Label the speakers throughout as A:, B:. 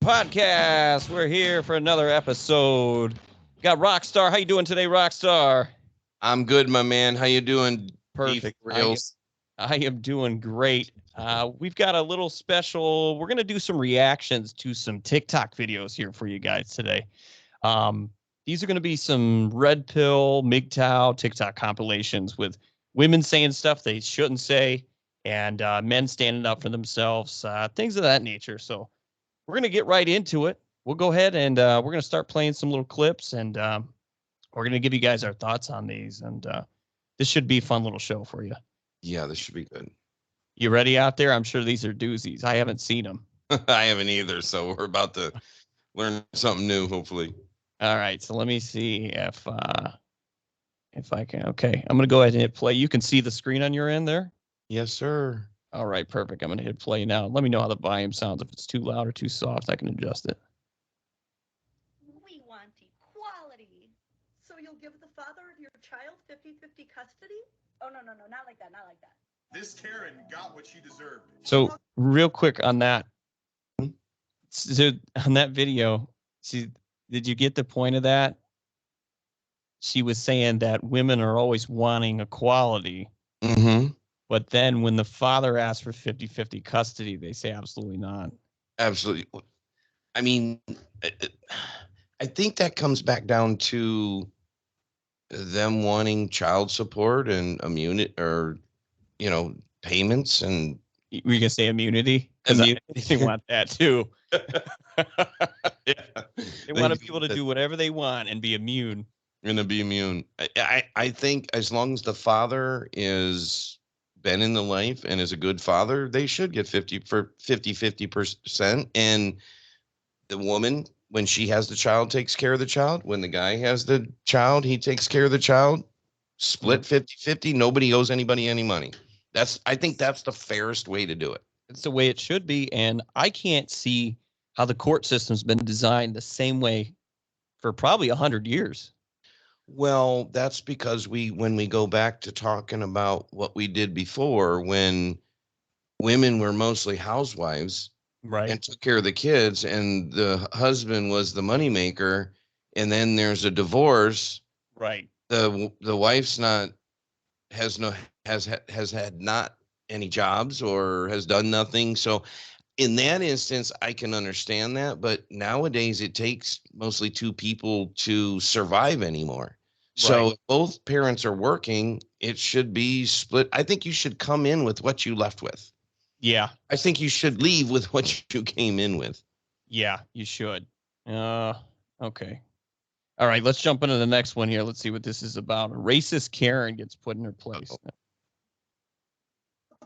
A: Podcast. We're here for another episode. Got Rockstar. How you doing today, Rockstar?
B: I'm good, my man. How you doing?
A: Perfect.
B: Rails?
A: I am doing great. We've got a little special. We're gonna do some reactions to some TikTok videos here for you guys today. These are gonna be some red pill, MGTOW TikTok compilations with women saying stuff they shouldn't say, and men standing up for themselves, things of that nature. So we're going to get right into it. We'll go ahead and we're going to start playing some little clips, and we're going to give you guys our thoughts on these. And this should be a fun little show for you.
B: Yeah, this should be good.
A: You ready out there? I'm sure these are doozies. I haven't seen them.
B: I haven't either, so we're about to learn something new, hopefully.
A: All right, so let me see if I can. Okay, I'm going to go ahead and hit play. You can see the screen on your end there?
B: Yes, sir.
A: All right, perfect. I'm going to hit play now. Let me know how the volume sounds. If it's too loud or too soft, I can adjust it.
C: We want equality. So you'll give the father of your child 50-50 custody? Oh, no, not like that, not like that.
D: This Karen got what she deserved.
A: So real quick on that. So on that video, did you get the point of that? She was saying that women are always wanting equality.
B: Mm-hmm.
A: But then when the father asks for 50-50 custody, they say absolutely not.
B: Absolutely. I mean, I think that comes back down to them wanting child support and immunity, or, payments and.
A: Were you gonna say immunity? Because they want that too. Yeah. They want to be able to do whatever they want and be immune.
B: Gonna be immune. I think as long as the father is been in the life and is a good father, they should get 50%. And the woman, when she has the child, takes care of the child. When the guy has the child, he takes care of the child. Split 50-50. Nobody owes anybody any money. I think that's the fairest way to do it.
A: It's the way it should be. And I can't see how the court system's been designed the same way for probably 100 years.
B: Well, that's because when we go back to talking about what we did before, when women were mostly housewives,
A: right,
B: and took care of the kids, and the husband was the moneymaker, and then there's a divorce,
A: right?
B: The wife's has had not any jobs or has done nothing. So in that instance, I can understand that. But nowadays, it takes mostly two people to survive anymore. So if both parents are working, it should be split. I think you should come in with what you left with.
A: Yeah.
B: I think you should leave with what you came in with.
A: Yeah, you should. Okay. All right, let's jump into the next one here. Let's see what this is about. A racist Karen gets put in her place.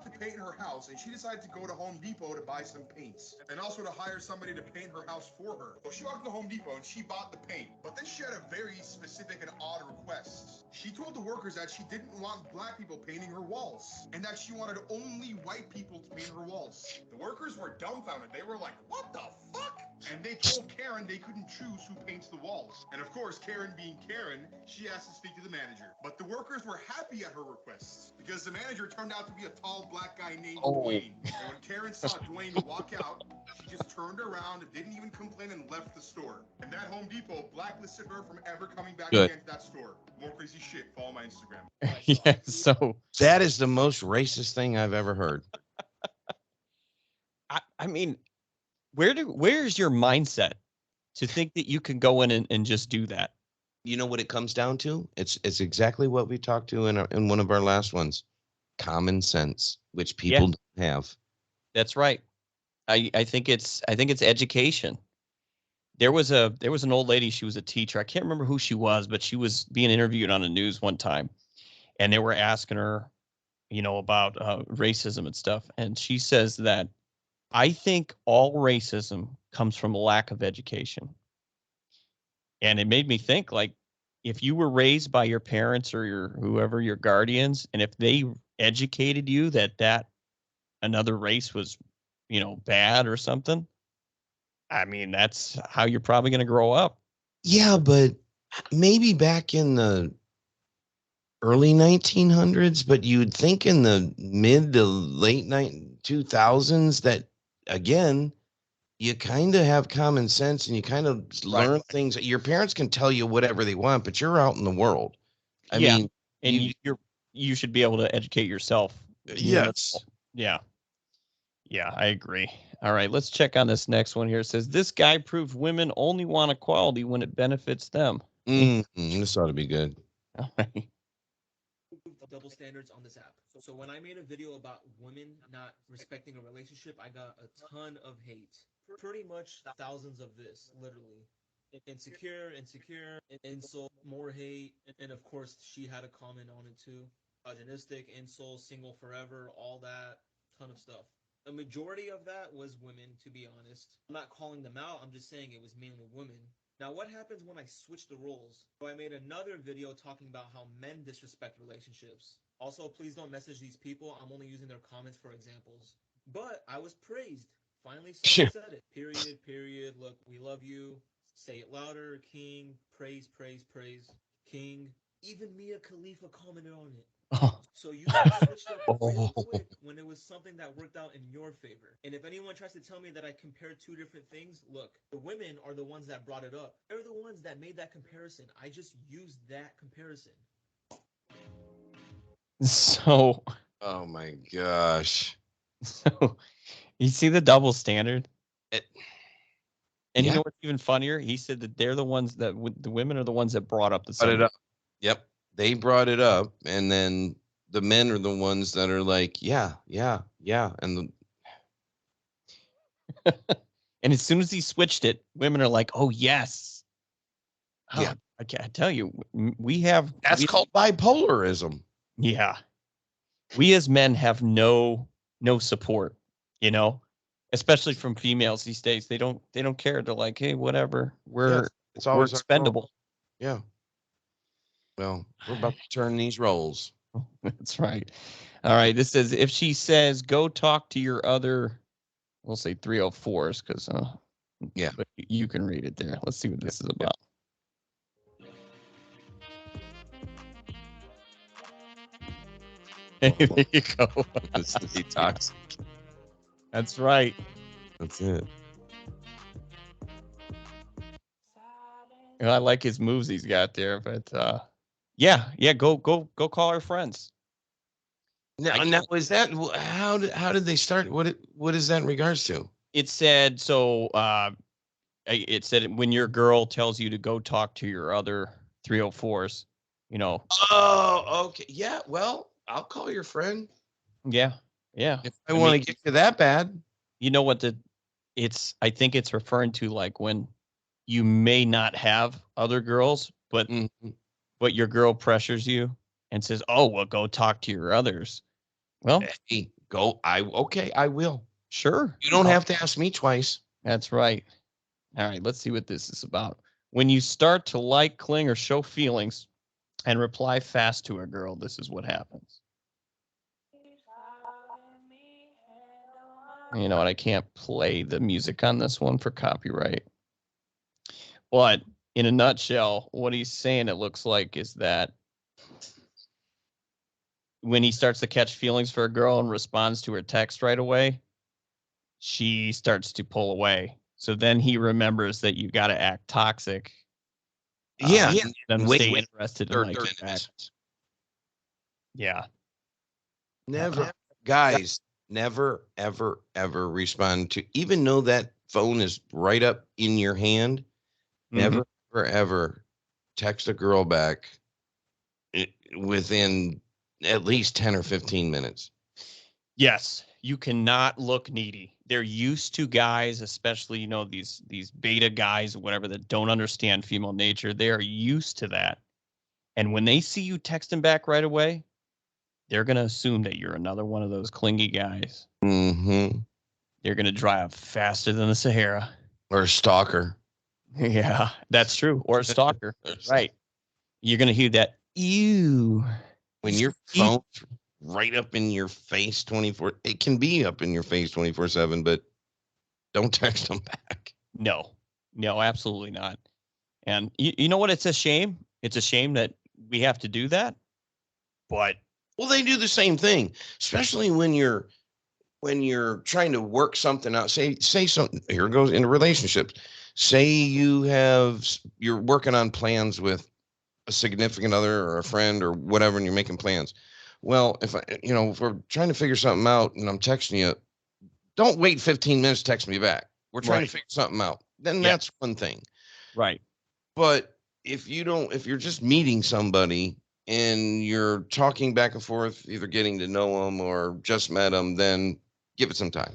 D: To paint her house, and she decided to go to Home Depot to buy some paints and also to hire somebody to paint her house for her. So she walked to Home Depot and she bought the paint, but then she had a very specific and odd request. She told the workers that she didn't want black people painting her walls and that she wanted only white people to paint her walls. The workers were dumbfounded. They were like, what the fuck? And they told Karen they couldn't choose who paints the walls. And of course, Karen being Karen, she asked to speak to the manager. But the workers were happy at her requests because the manager turned out to be a tall black guy named Dwayne. And when Karen saw Dwayne walk out, she just turned around and didn't even complain and left the store. And that Home Depot blacklisted her from ever coming back again to that store. More crazy shit. Follow my Instagram.
A: Yeah, so
B: that is the most racist thing I've ever heard.
A: I mean, where's your mindset to think that you can go in and just do that?
B: You know what it comes down to? It's exactly what we talked to in one of our last ones. Common sense, which people don't have.
A: That's right. I think it's education. There was an old lady. She was a teacher. I can't remember who she was, but she was being interviewed on the news one time, and they were asking her, about racism and stuff. And she says that I think all racism comes from a lack of education. And it made me think, like, if you were raised by your parents or your guardians, and if they educated you that another race was, bad or something, I mean, that's how you're probably going to grow up.
B: Yeah, but maybe back in the early 1900s, but you'd think in the mid to late 2000s that, again, you kind of have common sense and you kind of learn things. Your parents can tell you whatever they want, but you're out in the world. I mean,
A: and you should be able to educate yourself.
B: Yes.
A: Yeah. Yeah, I agree. All right, let's check on this next one here. It says this guy proved women only want equality when it benefits them.
B: This ought to be good.
A: All right.
E: Double standards on this app. So when I made a video about women not respecting a relationship, I got a ton of hate. Pretty much thousands of this, literally. Insecure, insult, more hate, and of course she had a comment on it too. Misogynistic, insult, single forever, all that, ton of stuff. A majority of that was women, to be honest. I'm not calling them out, I'm just saying it was mainly women. Now, what happens when I switch the roles? So I made another video talking about how men disrespect relationships. Also, please don't message these people. I'm only using their comments for examples. But I was praised. Finally, someone said it. Period. Look, we love you. Say it louder. King. Praise. King. Even Mia Khalifa commented on it.
A: Oh.
E: So you switched up real quick when it was something that worked out in your favor. And if anyone tries to tell me that I compared two different things, look, the women are the ones that brought it up. They're the ones that made that comparison. I just used that comparison.
A: So.
B: Oh my gosh.
A: So you see the double standard? And you know what's even funnier? He said that they're the ones that the women are the ones that brought up the subject.
B: Yep. They brought it up, and then the men are the ones that are like, yeah. And
A: and as soon as he switched it, women are like, oh, yes. Oh,
B: yeah.
A: I can't tell you. We have.
B: That's called bipolarism.
A: Yeah. We as men have no support, especially from females these days. They don't care. They're like, hey, whatever. We're expendable.
B: Yeah. Well, we're about to turn these roles.
A: That's right. All right. This says, if she says, go talk to your other, we'll say 304s, because but you can read it there. Let's see what this is about. There you go.
B: It's to be toxic.
A: That's right.
B: That's it.
A: I like his moves he's got there, but yeah, go call our friends.
B: Now is that how did they start? What is that in regards to?
A: It said so. It said when your girl tells you to go talk to your other 304s,
B: Oh, okay. Yeah. Well, I'll call your friend.
A: Yeah.
B: If I want to get you that bad.
A: You know what I think it's referring to, like when you may not have other girls, but your girl pressures you and says, "Oh, well, go talk to your others." Well,
B: hey, go. I will.
A: Sure.
B: You don't have to ask me twice.
A: That's right. All right, let's see what this is about. When you start to like, cling, or show feelings and reply fast to a girl, this is what happens. You know what? I can't play the music on this one for copyright. But in a nutshell, what he's saying, it looks like, is that when he starts to catch feelings for a girl and responds to her text right away, she starts to pull away. So then he remembers that you got to act toxic.
B: Yeah.
A: Stay interested in like minutes. Yeah.
B: Never, guys. Never, ever, ever respond to, even though that phone is right up in your hand. Never, ever text a girl back within at least 10 or 15 minutes.
A: Yes, you cannot look needy. They're used to guys, especially, these beta guys or whatever, that don't understand female nature. They are used to that. And when they see you texting back right away, they're going to assume that you're another one of those clingy guys.
B: Mm-hmm.
A: They're going to drive faster than the Sahara.
B: Or a stalker.
A: Yeah, that's true. Or a stalker. Right. You're going to hear that, ew.
B: When your phone's right up in your face 24, it can be up in your face 24/7, but don't text them back.
A: No, absolutely not. And you know what? It's a shame. It's a shame that we have to do that. But
B: well, they do the same thing, especially when you're when you're trying to work something out, say something, here goes into relationships. Say you're working on plans with a significant other or a friend or whatever, and you're making plans. Well, if we're trying to figure something out and I'm texting you, don't wait 15 minutes to text me back. We're trying to figure something out. Then
A: Yeah.
B: that's one thing.
A: Right.
B: But if you're just meeting somebody and you're talking back and forth, either getting to know them or just met them, then give it some time.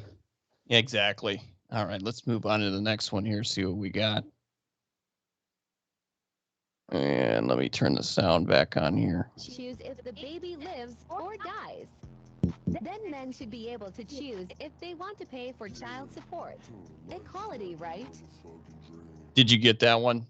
A: Exactly. All right, let's move on to the next one here, see what we got. And let me turn the sound back on here.
F: Choose if the baby lives or dies. Then men should be able to choose if they want to pay for child support. Equality, right?
A: Did you get that one?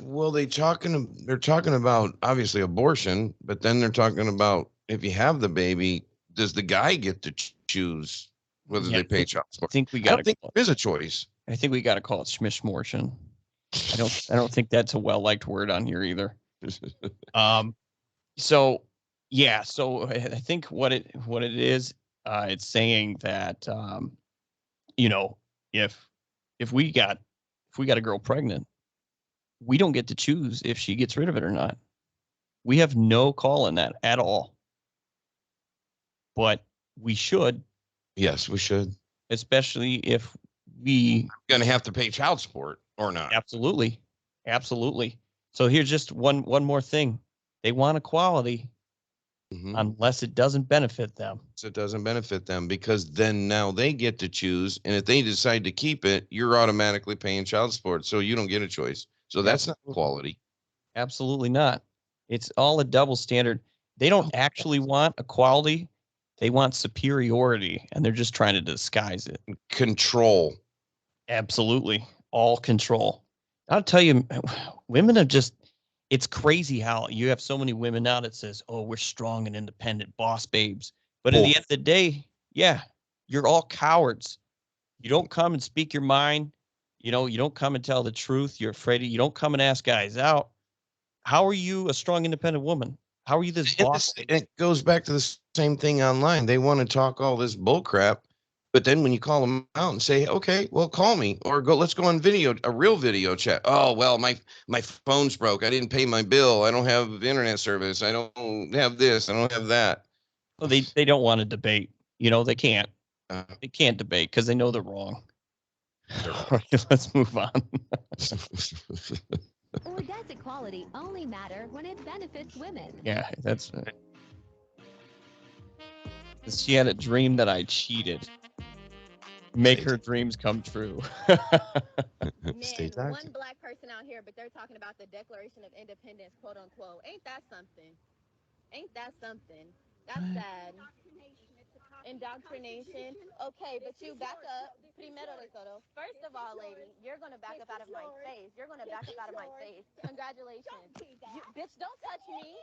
B: Well, they're talking about obviously abortion, but then they're talking about if you have the baby, does the guy get to choose whether they pay child support?
A: I think we
B: I
A: got
B: don't think there is a choice.
A: I think we got to call it schmishmortion. I don't think that's a well-liked word on here either. So I think what it is, it's saying that if we got a girl pregnant, we don't get to choose if she gets rid of it or not. We have no call in that at all. But we should.
B: Yes, we should.
A: Especially if we
B: going to have to pay child support or not.
A: Absolutely. So here's just one more thing. They want equality unless it doesn't benefit them.
B: So it doesn't benefit them because then now they get to choose. And if they decide to keep it, you're automatically paying child support. So you don't get a choice. So that's not equality.
A: Absolutely not. It's all a double standard. They don't actually want equality. They want superiority, and they're just trying to disguise it.
B: Control.
A: Absolutely. All control. I'll tell you, women have just, it's crazy how you have so many women now that says, oh, we're strong and independent boss babes. But at the end of the day, yeah, you're all cowards. You don't come and speak your mind. You don't come and tell the truth. You're afraid you don't come and ask guys out. How are you a strong, independent woman? How are you this boss?
B: It goes back to the same thing online. They want to talk all this bull crap, but then when you call them out and say, okay, well, call me or let's go on a real video chat. Oh, well, my phone's broke. I didn't pay my bill. I don't have internet service. I don't have this. I don't have that.
A: Well, they don't want to debate. They can't. They can't debate because they know they're wrong. All right, let's move on.
F: Or does equality only matter when it benefits women?
A: Yeah, that's right. She had a dream that I cheated. Make her dreams come true.
G: Man, one black person out here, but they're talking about the Declaration of Independence, quote unquote. Ain't that something? That's sad. Indoctrination. Okay, but you back up. Primero de todo. First of all, lady, you're going to back up out of my face. Congratulations. Bitch, don't touch me.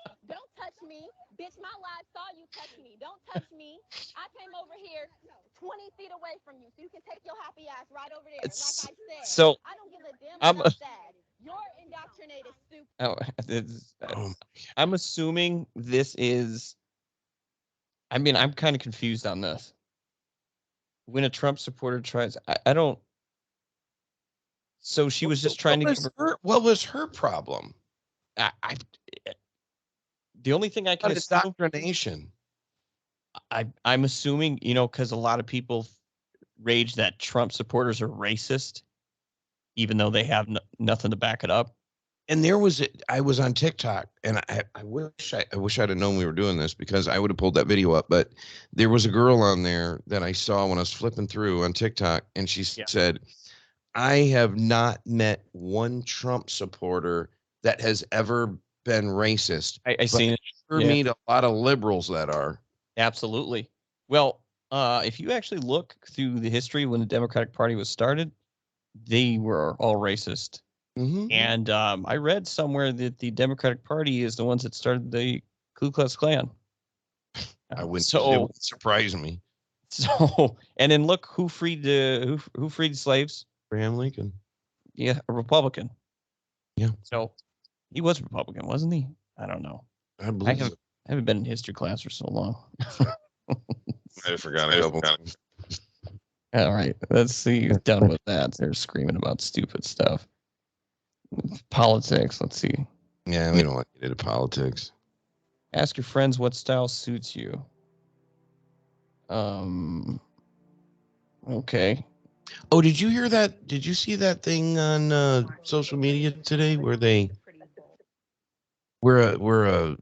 G: Bitch, my live saw you touch me. Don't touch me. I came over here 20 feet away from you, so you can take your happy ass right over there. Like I said,
A: so
G: I don't give a damn about that. You're indoctrinated, stupid.
A: I'm assuming this is... I'm kind of confused on this. When a Trump supporter tries, I don't. So she was just trying to give her.
B: What was her problem?
A: The only thing I can assume,
B: indoctrination.
A: I'm assuming, because a lot of people rage that Trump supporters are racist, even though they have nothing to back it up.
B: And I was on TikTok, and I wish I'd have known we were doing this because I would have pulled that video up. But there was a girl on there that I saw when I was flipping through on TikTok, and she said, "I have not met one Trump supporter that has ever been racist.
A: I seen it.
B: Meet a lot of liberals that are."
A: Absolutely. Well, if you actually look through the history when the Democratic Party was started, they were all racist.
B: Mm-hmm.
A: And I read somewhere that the Democratic Party is the ones that started the Ku Klux Klan.
B: It wouldn't surprise me.
A: So, and then look who freed who freed slaves?
B: Abraham Lincoln.
A: Yeah, a Republican.
B: Yeah.
A: So he was a Republican, wasn't he? I don't know.
B: I believe
A: I haven't been in history class for so long.
B: I forgot a couple times.
A: All right, let's see. You're done with that. They're screaming about stupid stuff. Politics. Let's see.
B: Yeah, we don't want to get into politics.
A: Ask your friends what style suits you. Okay.
B: Oh, did you hear that? Did you see that thing on social media today where a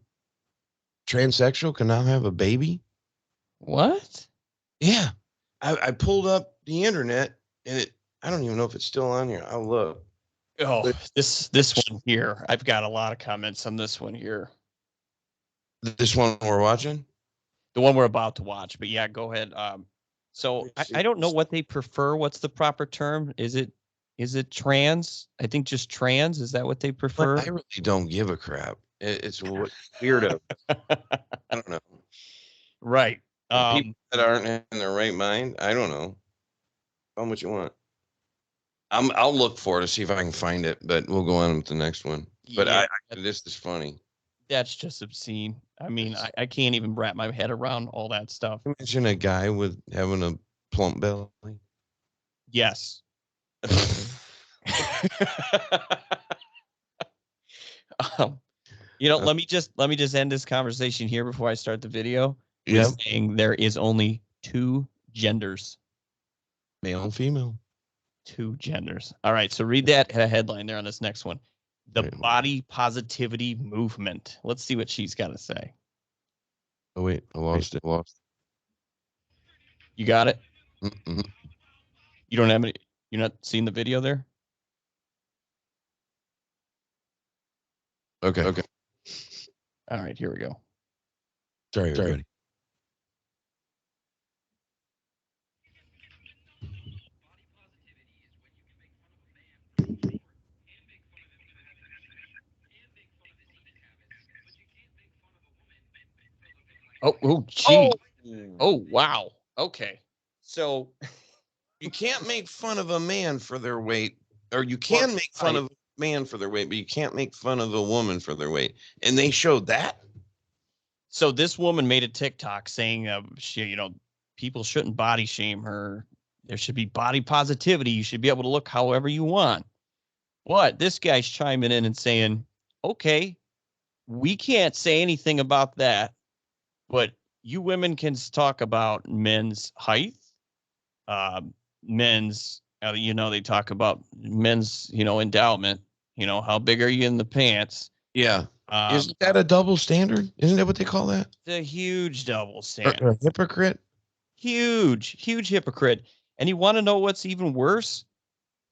B: transsexual can now have a baby?
A: What?
B: Yeah, I pulled up the internet and I don't even know if it's still on here. I'll look.
A: Oh, this one here. I've got a lot of comments on this one here.
B: This one we're watching?
A: The one we're about to watch. But yeah, go ahead. So I don't know what they prefer. What's the proper term? Is it trans? I think just trans. Is that what they prefer?
B: I really don't give a crap. It's weirdo. I don't know.
A: Right.
B: People that aren't in their right mind, I don't know. How much you want? I'll look for it to see if I can find it, but we'll go on with the next one. But
A: Yeah,
B: this is funny.
A: That's just obscene. I mean, I can't even wrap my head around all that stuff.
B: Imagine a guy with having a plump belly.
A: Yes. Let me just end this conversation here before I start the video. With saying there is only 2 genders,
B: male and female.
A: 2 genders. All right, so read that headline there on this next one. The body positivity movement. Let's see what she's got to say.
B: Oh wait, I lost it.
A: You got it?
B: Mm-hmm.
A: You don't have any. You're not seeing the video there?
B: Okay.
A: All right, here we go.
B: Sorry. Everybody.
A: Oh, gee. Oh, wow. Okay. So
B: you can't make fun of a man for their weight, or you can make fun of a man for their weight, but you can't make fun of a woman for their weight. And they showed that.
A: So this woman made a TikTok saying, people shouldn't body shame her. There should be body positivity. You should be able to look however you want. But this guy's chiming in and saying, okay, we can't say anything about that, but you women can talk about men's height, men's, they talk about men's, endowment, how big are you in the pants?
B: Yeah. Isn't that a double standard? Isn't that what they call that?
A: It's a huge double standard.
B: A hypocrite?
A: Huge hypocrite. And you want to know what's even worse?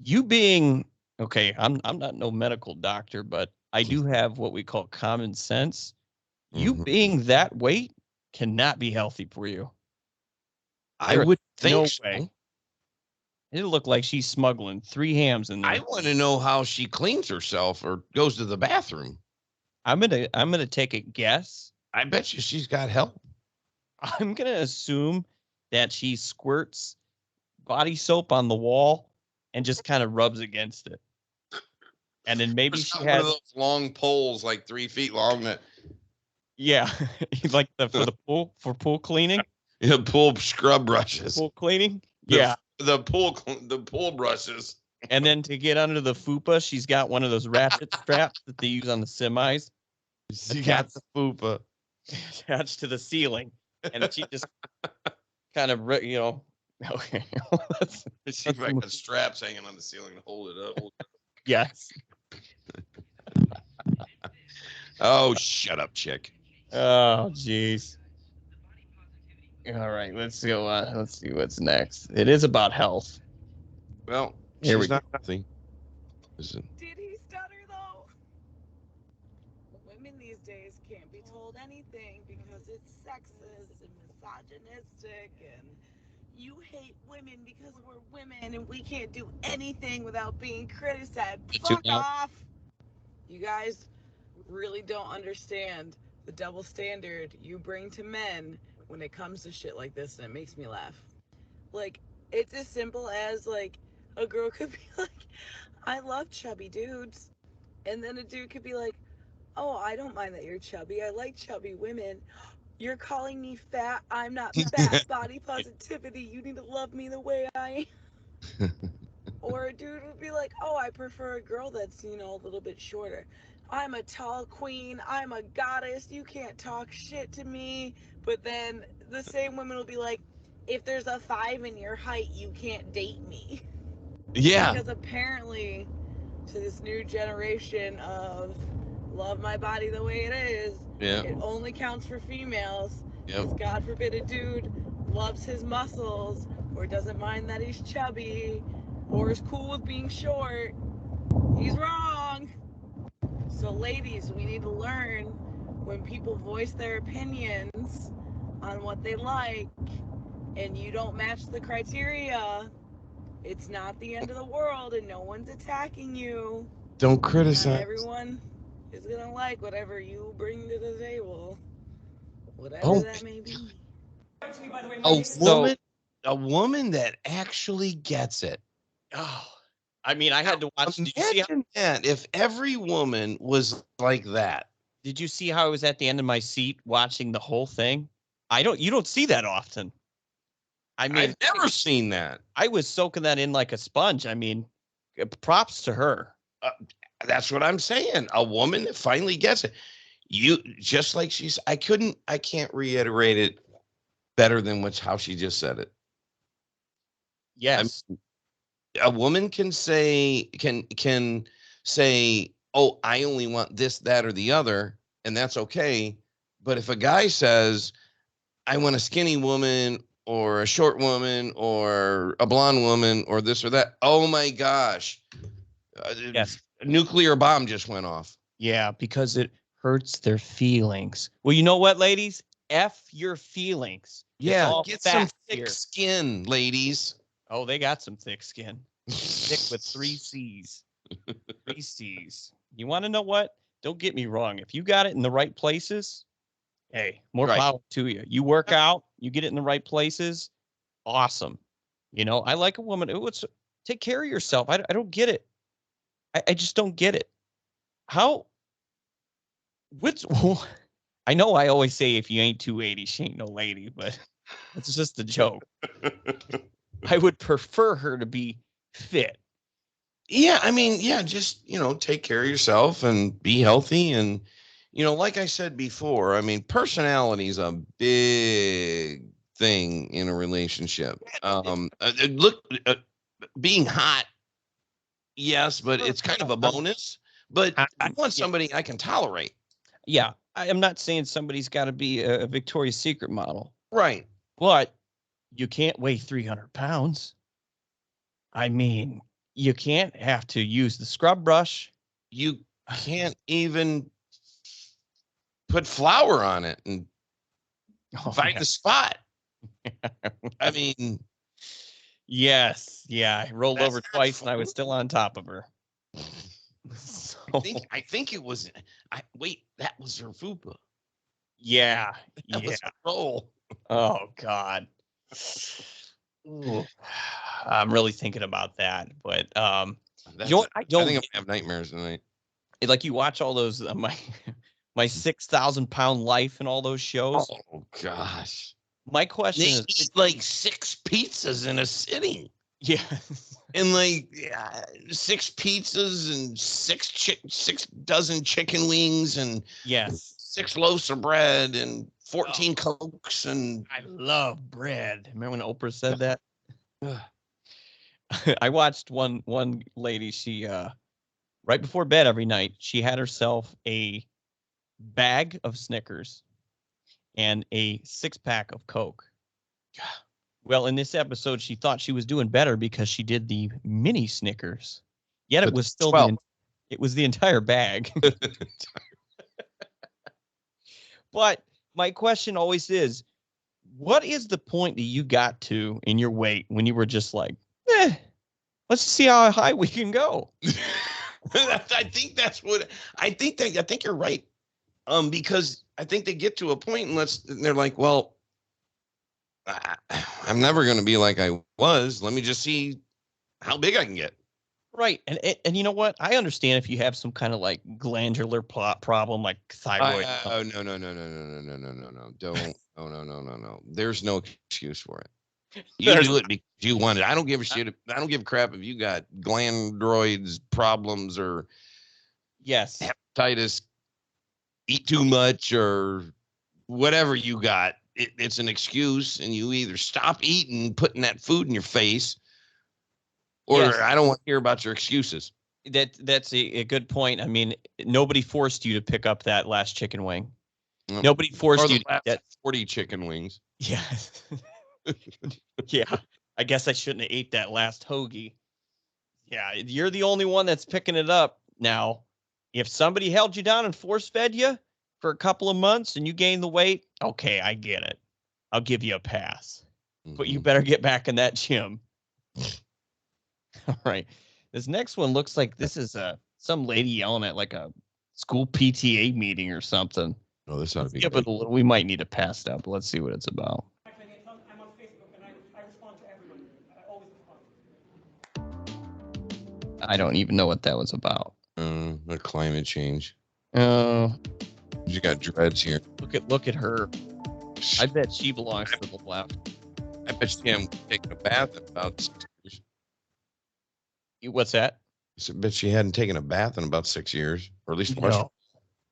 A: You being, okay, I'm not no medical doctor, but I do have what we call common sense. You being that weight cannot be healthy for you.
B: I would think
A: no
B: so.
A: way. It looked like she's smuggling 3 hams in there.
B: I want to know how she cleans herself or goes to the bathroom.
A: I'm gonna take a guess.
B: I bet you she's got help.
A: I'm gonna assume that she squirts body soap on the wall and just kind of rubs against it. And then maybe she has
B: one of those long poles, like 3 feet long.
A: Yeah, like for pool cleaning.
B: Yeah, pool scrub brushes.
A: Pool cleaning.
B: The pool brushes.
A: And then to get under the fupa, she's got one of those ratchet straps that they use on the semis.
B: She got the fupa
A: attached to the ceiling, and she just kind of, okay.
B: She's got straps hanging on the ceiling to hold it up.
A: Yes.
B: Oh, shut up, chick.
A: Oh, jeez. All right, let's go. Let's see what's next. It is about health.
B: Well,
A: Here
B: she's not nothing. Listen.
H: Did he stutter though? Women these days can't be told anything because it's sexist and misogynistic, and you hate women because we're women and we can't do anything without being criticized. Fuck off! You guys really don't understand the double standard you bring to men when it comes to shit like this, and it makes me laugh. Like, it's as simple as, like, a girl could be like, I love chubby dudes. And then a dude could be like, oh, I don't mind that you're chubby. I like chubby women. You're calling me fat. I'm not fat. Body positivity. You need to love me the way I am. Or a dude would be like, oh, I prefer a girl that's, a little bit shorter. I'm a tall queen. I'm a goddess. You can't talk shit to me. But then the same women will be like, if there's a 5 in your height, you can't date me.
B: Yeah.
H: Because apparently, to this new generation of love my body the way it is,
B: Yeah.
H: it only counts for females.
B: Yep.
H: Because God forbid a dude loves his muscles or doesn't mind that he's chubby or is cool with being short. He's wrong. So ladies, we need to learn when people voice their opinions on what they like and you don't match the criteria, it's not the end of the world and no one's attacking you.
B: Don't
H: Not
B: criticize.
H: everyone is gonna like whatever you bring to the table, whatever that may be.
B: A woman that actually gets it.
A: Oh, I mean, I had to watch.
B: Imagine that if every woman was like that.
A: Did you see how I was at the end of my seat watching the whole thing? You don't see that often. I mean,
B: I've never seen that.
A: I was soaking that in like a sponge. I mean, props to her.
B: That's what I'm saying. A woman that finally gets it. You just like she's. I can't reiterate it better than how she just said it.
A: Yes.
B: A woman can say, oh, I only want this, that, or the other, and that's okay. But if a guy says, I want a skinny woman or a short woman or a blonde woman or this or that, oh my gosh.
A: Yes.
B: A nuclear bomb just went off.
A: Yeah, because it hurts their feelings. Well, you know what, ladies? F your feelings.
B: Yeah, get some thick
A: here.
B: skin, ladies.
A: Oh, they got some thick skin. Thick with 3 C's. 3 C's. You want to know what? Don't get me wrong. If you got it in the right places, hey, more power to you. You work out, you get it in the right places, awesome. I like a woman who would take care of yourself. I don't get it. I just don't get it. I know I always say if you ain't 280, she ain't no lady, but it's just a joke. I would prefer her to be fit.
B: Yeah, I mean, yeah, just, take care of yourself and be healthy. And, like I said before, I mean, personality is a big thing in a relationship. Being hot, yes, but it's kind of a bonus. But I want somebody I can tolerate.
A: Yeah, I am not saying somebody's got to be a Victoria's Secret model.
B: Right.
A: But you can't weigh 300 pounds. I mean, you can't have to use the scrub brush.
B: You can't even put flour on it and find the spot. I mean,
A: yes. Yeah. I rolled over twice and I was still on top of her. So,
B: I think it was, that was her fupa.
A: Yeah.
B: That was her roll.
A: Oh, God. Ooh. I'm really thinking about that, but
B: I think I'm gonna have nightmares tonight.
A: Like you watch all those my 6,000-pound life and all those shows.
B: Oh gosh!
A: My question is,
B: eat like 6 pizzas in a sitting.
A: Yeah,
B: and like 6 pizzas and 6 dozen chicken wings and 6 loaves of bread and 14 Cokes and
A: I love bread. Remember when Oprah said that? I watched one lady, she right before bed every night, she had herself a bag of Snickers and a 6-pack of Coke. Well, in this episode, she thought she was doing better because she did the mini Snickers. Yet it was still the entire bag. But my question always is, what is the point that you got to in your weight when you were just like, let's see how high we can go?
B: I think you're right. Because I think they get to a point and they're like, well, I'm never going to be like I was. Let me just see how big I can get.
A: Right. And you know what? I understand if you have some kind of like glandular problem, like thyroid.
B: Oh, no. Don't. No. There's no excuse for it. You do it because you want it. I don't give a shit. I don't give a crap if you got glandroids problems or
A: Yes.
B: hepatitis, eat too much or whatever you got. It's an excuse, and you either stop eating, putting that food in your face, or
A: Yes.
B: I don't want to hear about your excuses.
A: That's a good point. I mean, nobody forced you to pick up that last chicken wing.
B: Yep.
A: Nobody
B: Or
A: forced
B: the
A: you to
B: last
A: that.
B: 40 chicken wings.
A: Yeah. Yeah. I guess I shouldn't have ate that last hoagie. Yeah, you're the only one that's picking it up. Now, if somebody held you down and force fed you for a couple of months and you gained the weight, okay, I get it. I'll give you a pass. But you
B: Mhm.
A: better get back in that gym. All right. This next one looks like this is some lady yelling at like a school PTA meeting or something.
B: Oh, this ought to be
A: Give
B: great.
A: it a little. We might need to pass it up. Let's see what it's about.
I: I'm on Facebook and I respond to everybody. I always respond.
A: I don't even know what that was about.
B: The climate change.
A: Oh,
B: You got dreads here.
A: look at her. I bet she belongs to the left.
B: I bet she hadn't taken a bath in about 6 years.
A: What's that?
B: I bet she hadn't taken a bath in about 6 years, or at least washed.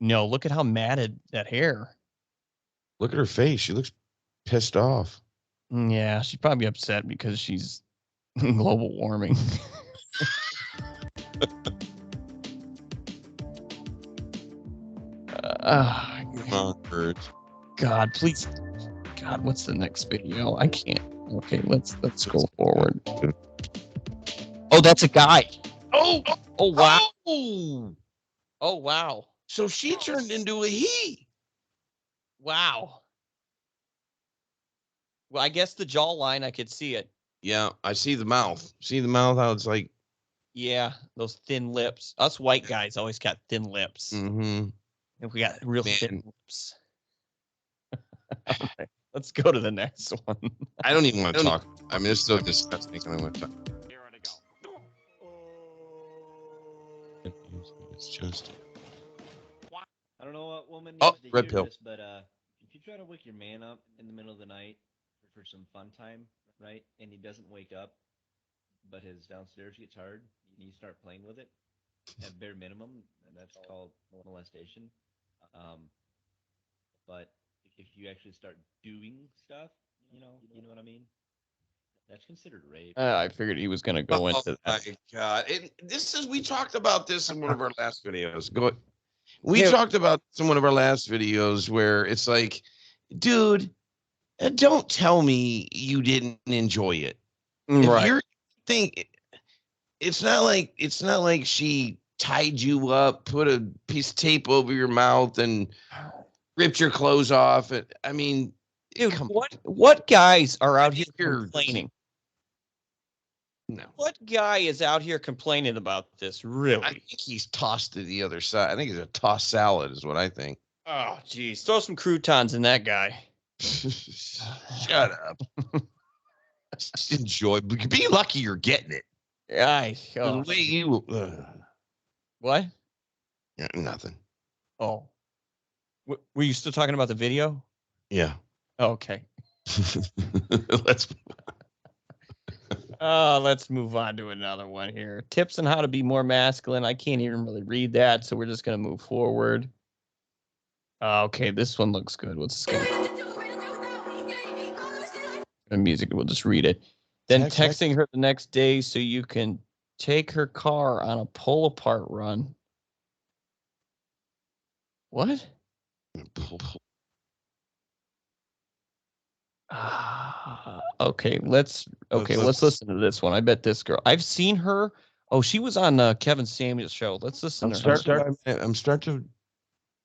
A: No, look at how matted that hair.
B: Look at her face. She looks pissed off.
A: Yeah, she's probably upset because she's global warming. God, please. God, what's the next video? I can't. Okay, let's go forward. Oh, that's a guy.
B: Oh
A: wow.
B: Oh,
A: Oh, wow.
B: so she turned into a he.
A: Wow. Well, I guess the jawline, I could see it.
B: Yeah, I see the mouth. See the mouth? How it's like.
A: Yeah, those thin lips. Us white guys always got thin lips.
B: Mm-hmm.
A: And we got real thin lips. Okay, let's go to the next one.
B: I don't even want to talk. I mean, it's so disgusting. I don't want to talk.
I: Here I go.
B: It's just.
J: I don't know what woman
B: Oh,
J: needs to
B: red
J: hear
B: pill.
J: this, but if you try to wake your man up in the middle of the night for some fun time, right, and he doesn't wake up, but his downstairs gets hard, and you start playing with it, at bare minimum, and that's called molestation. But if you actually start doing stuff, you know what I mean? That's considered rape.
A: I figured he was going to go into that.
B: Oh my God! We talked about this in one of our last videos. We
A: Yeah.
B: talked about in one of our last videos where it's like, dude, don't tell me you didn't enjoy it. If
A: Right.
B: you're it's not like she tied you up, put a piece of tape over your mouth, and ripped your clothes off. I mean,
A: Dude, what guys are out here
B: You're-
A: complaining?
B: no.
A: What guy is out here complaining about this? Really?
B: I think he's tossed to the other side. I think it's a tossed salad, is what I think.
A: Oh, geez. Throw some croutons in that guy.
B: Shut up. Just enjoy. Be lucky you're getting it. The way you.
A: What?
B: Yeah, nothing.
A: Oh. Were you still talking about the video?
B: Yeah.
A: Oh, okay.
B: Let's.
A: Let's move on to another one here. Tips on how to be more masculine. I can't even really read that, so we're just going to move forward. Okay, this one looks good. What's this guy? The music, we'll just read it. Then texting her the next day so you can take her car on a pull-apart run. What? Okay, let's listen to this one. I bet this girl. I've seen her. Oh, she was on Kevin Samuel's show. Let's listen to her.
B: I'm starting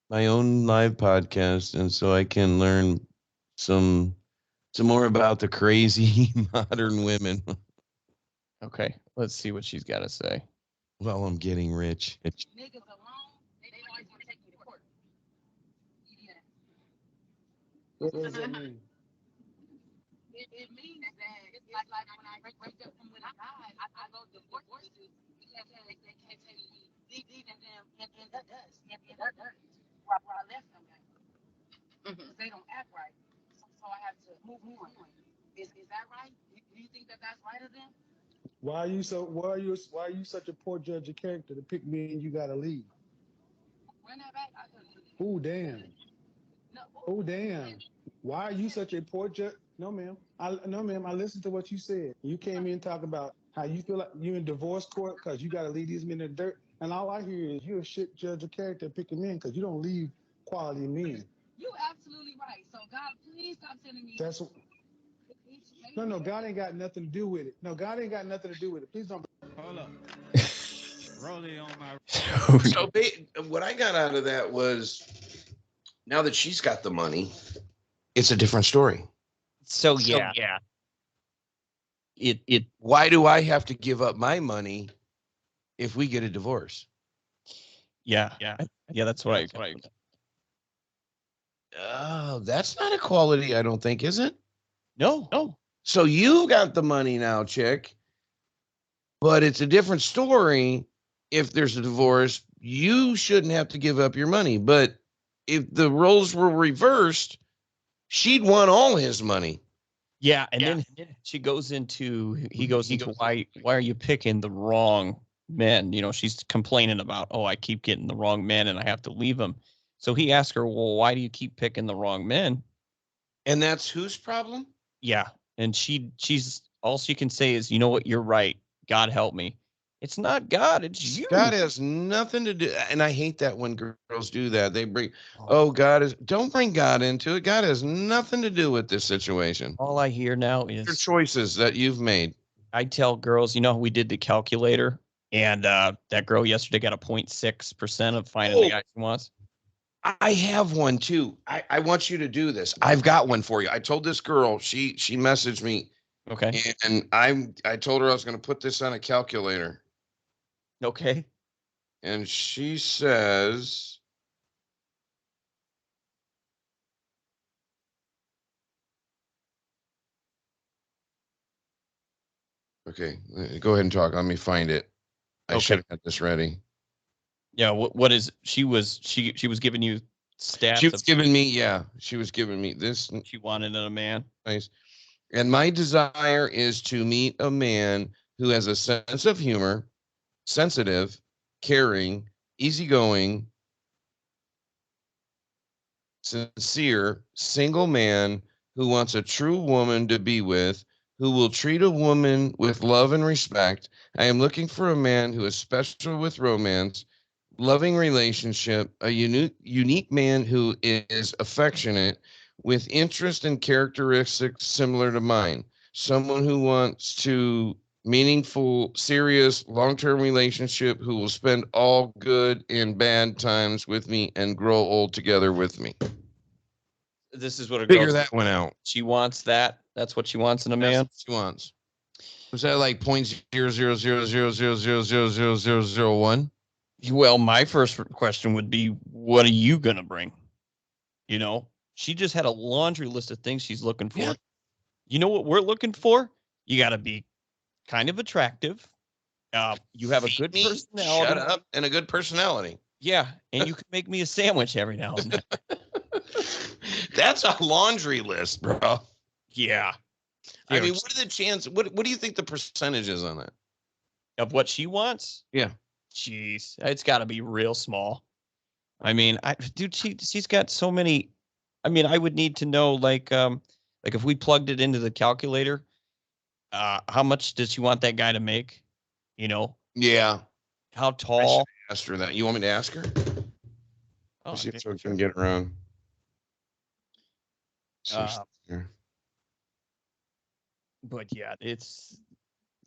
B: my own live podcast, and so I can learn some more about the crazy modern women.
A: Okay, let's see what she's got to say.
B: Well, I'm getting rich.
K: Niggas alone, they always want to take you to court.
J: What does that mean?
K: It means that it's like when I break up from when I died, I go divorce you. We have to And that does. And that does. Where I left them at. Because they don't act right. So I have to move on. Is that right? Do you think that that's right of them?
L: Why are you such a poor judge of character to pick me and you gotta leave?
K: Run that back.
L: Oh damn.
K: No.
L: Oh damn. Why are you such a poor judge? No, ma'am. No, ma'am. I listened to what you said. You came in and talk about how you feel like you in divorce court because you got to leave these men in the dirt. And all I hear is you're a shit judge of character picking men because you don't leave quality men.
K: You absolutely right. So God, please stop sending me.
L: That's no. God ain't got nothing to do with it. No, God ain't got nothing to do with it. Please don't.
M: Hold up. Rolling on my.
B: So what I got out of that was, now that she's got the money, it's a different story.
A: So yeah. It.
B: Why do I have to give up my money if we get a divorce?
A: Yeah. That's what I.
B: Oh, that's not equality, I don't think, is it?
A: No.
B: So you got the money now, chick. But it's a different story. If there's a divorce, you shouldn't have to give up your money. But if the roles were reversed, she'd want all his money.
A: Yeah, and then he goes into why are you picking the wrong men? You know, she's complaining about, oh, I keep getting the wrong men and I have to leave them. So he asked her, well, why do you keep picking the wrong men?
B: And that's whose problem?
A: Yeah, and she's all she can say is, you know what, you're right. God help me. It's not God, it's you.
B: God has nothing to do, and I hate that when girls do that. They bring, don't bring God into it. God has nothing to do with this situation.
A: All I hear now is
B: your choices that you've made.
A: I tell girls, you know, we did the calculator, and that girl yesterday got a 0.6% of finding the guy she wants.
B: I have one too. I want you to do this. I've got one for you. I told this girl, she messaged me.
A: Okay.
B: And I told her I was going to put this on a calculator.
A: Okay.
B: And she says, okay, go ahead and talk. Let me find it. I should have had this ready.
A: Yeah. What is she was giving you stats?
B: She was giving me this.
A: She wanted in a man.
B: Nice. And my desire is to meet a man who has a sense of humor, sensitive, caring, easygoing, sincere, single man who wants a true woman to be with, who will treat a woman with love and respect. I am looking for a man who is special with romance, loving relationship, a unique man who is affectionate, with interest and characteristics similar to mine. Someone who wants to meaningful, serious, long-term relationship, who will spend all good and bad times with me and grow old together with me.
A: This is what a
B: figure that one out.
A: She wants that. That's what she wants in a man.
B: That's what she wants. Was that like 0.00000000001?
A: Well, my first question would be, what are you gonna bring? You know, she just had a laundry list of things she's looking for. Yeah. You know what we're looking for? You got to be kind of attractive. You have a good personality.
B: Shut up. And a good personality.
A: Yeah. And you can make me a sandwich every now and then.
B: That's a laundry list, bro.
A: Yeah.
B: I mean, what are the chances? What do you think the percentage is on that?
A: Of what she wants?
B: Yeah.
A: Jeez. It's got to be real small. I mean, she's got so many. I mean, I would need to know, like if we plugged it into the calculator, how much does she want that guy to make? You know?
B: Yeah.
A: How tall?
B: I asked her that. You want me to ask her?
A: Oh,
B: see if I can get around.
A: But yeah, it's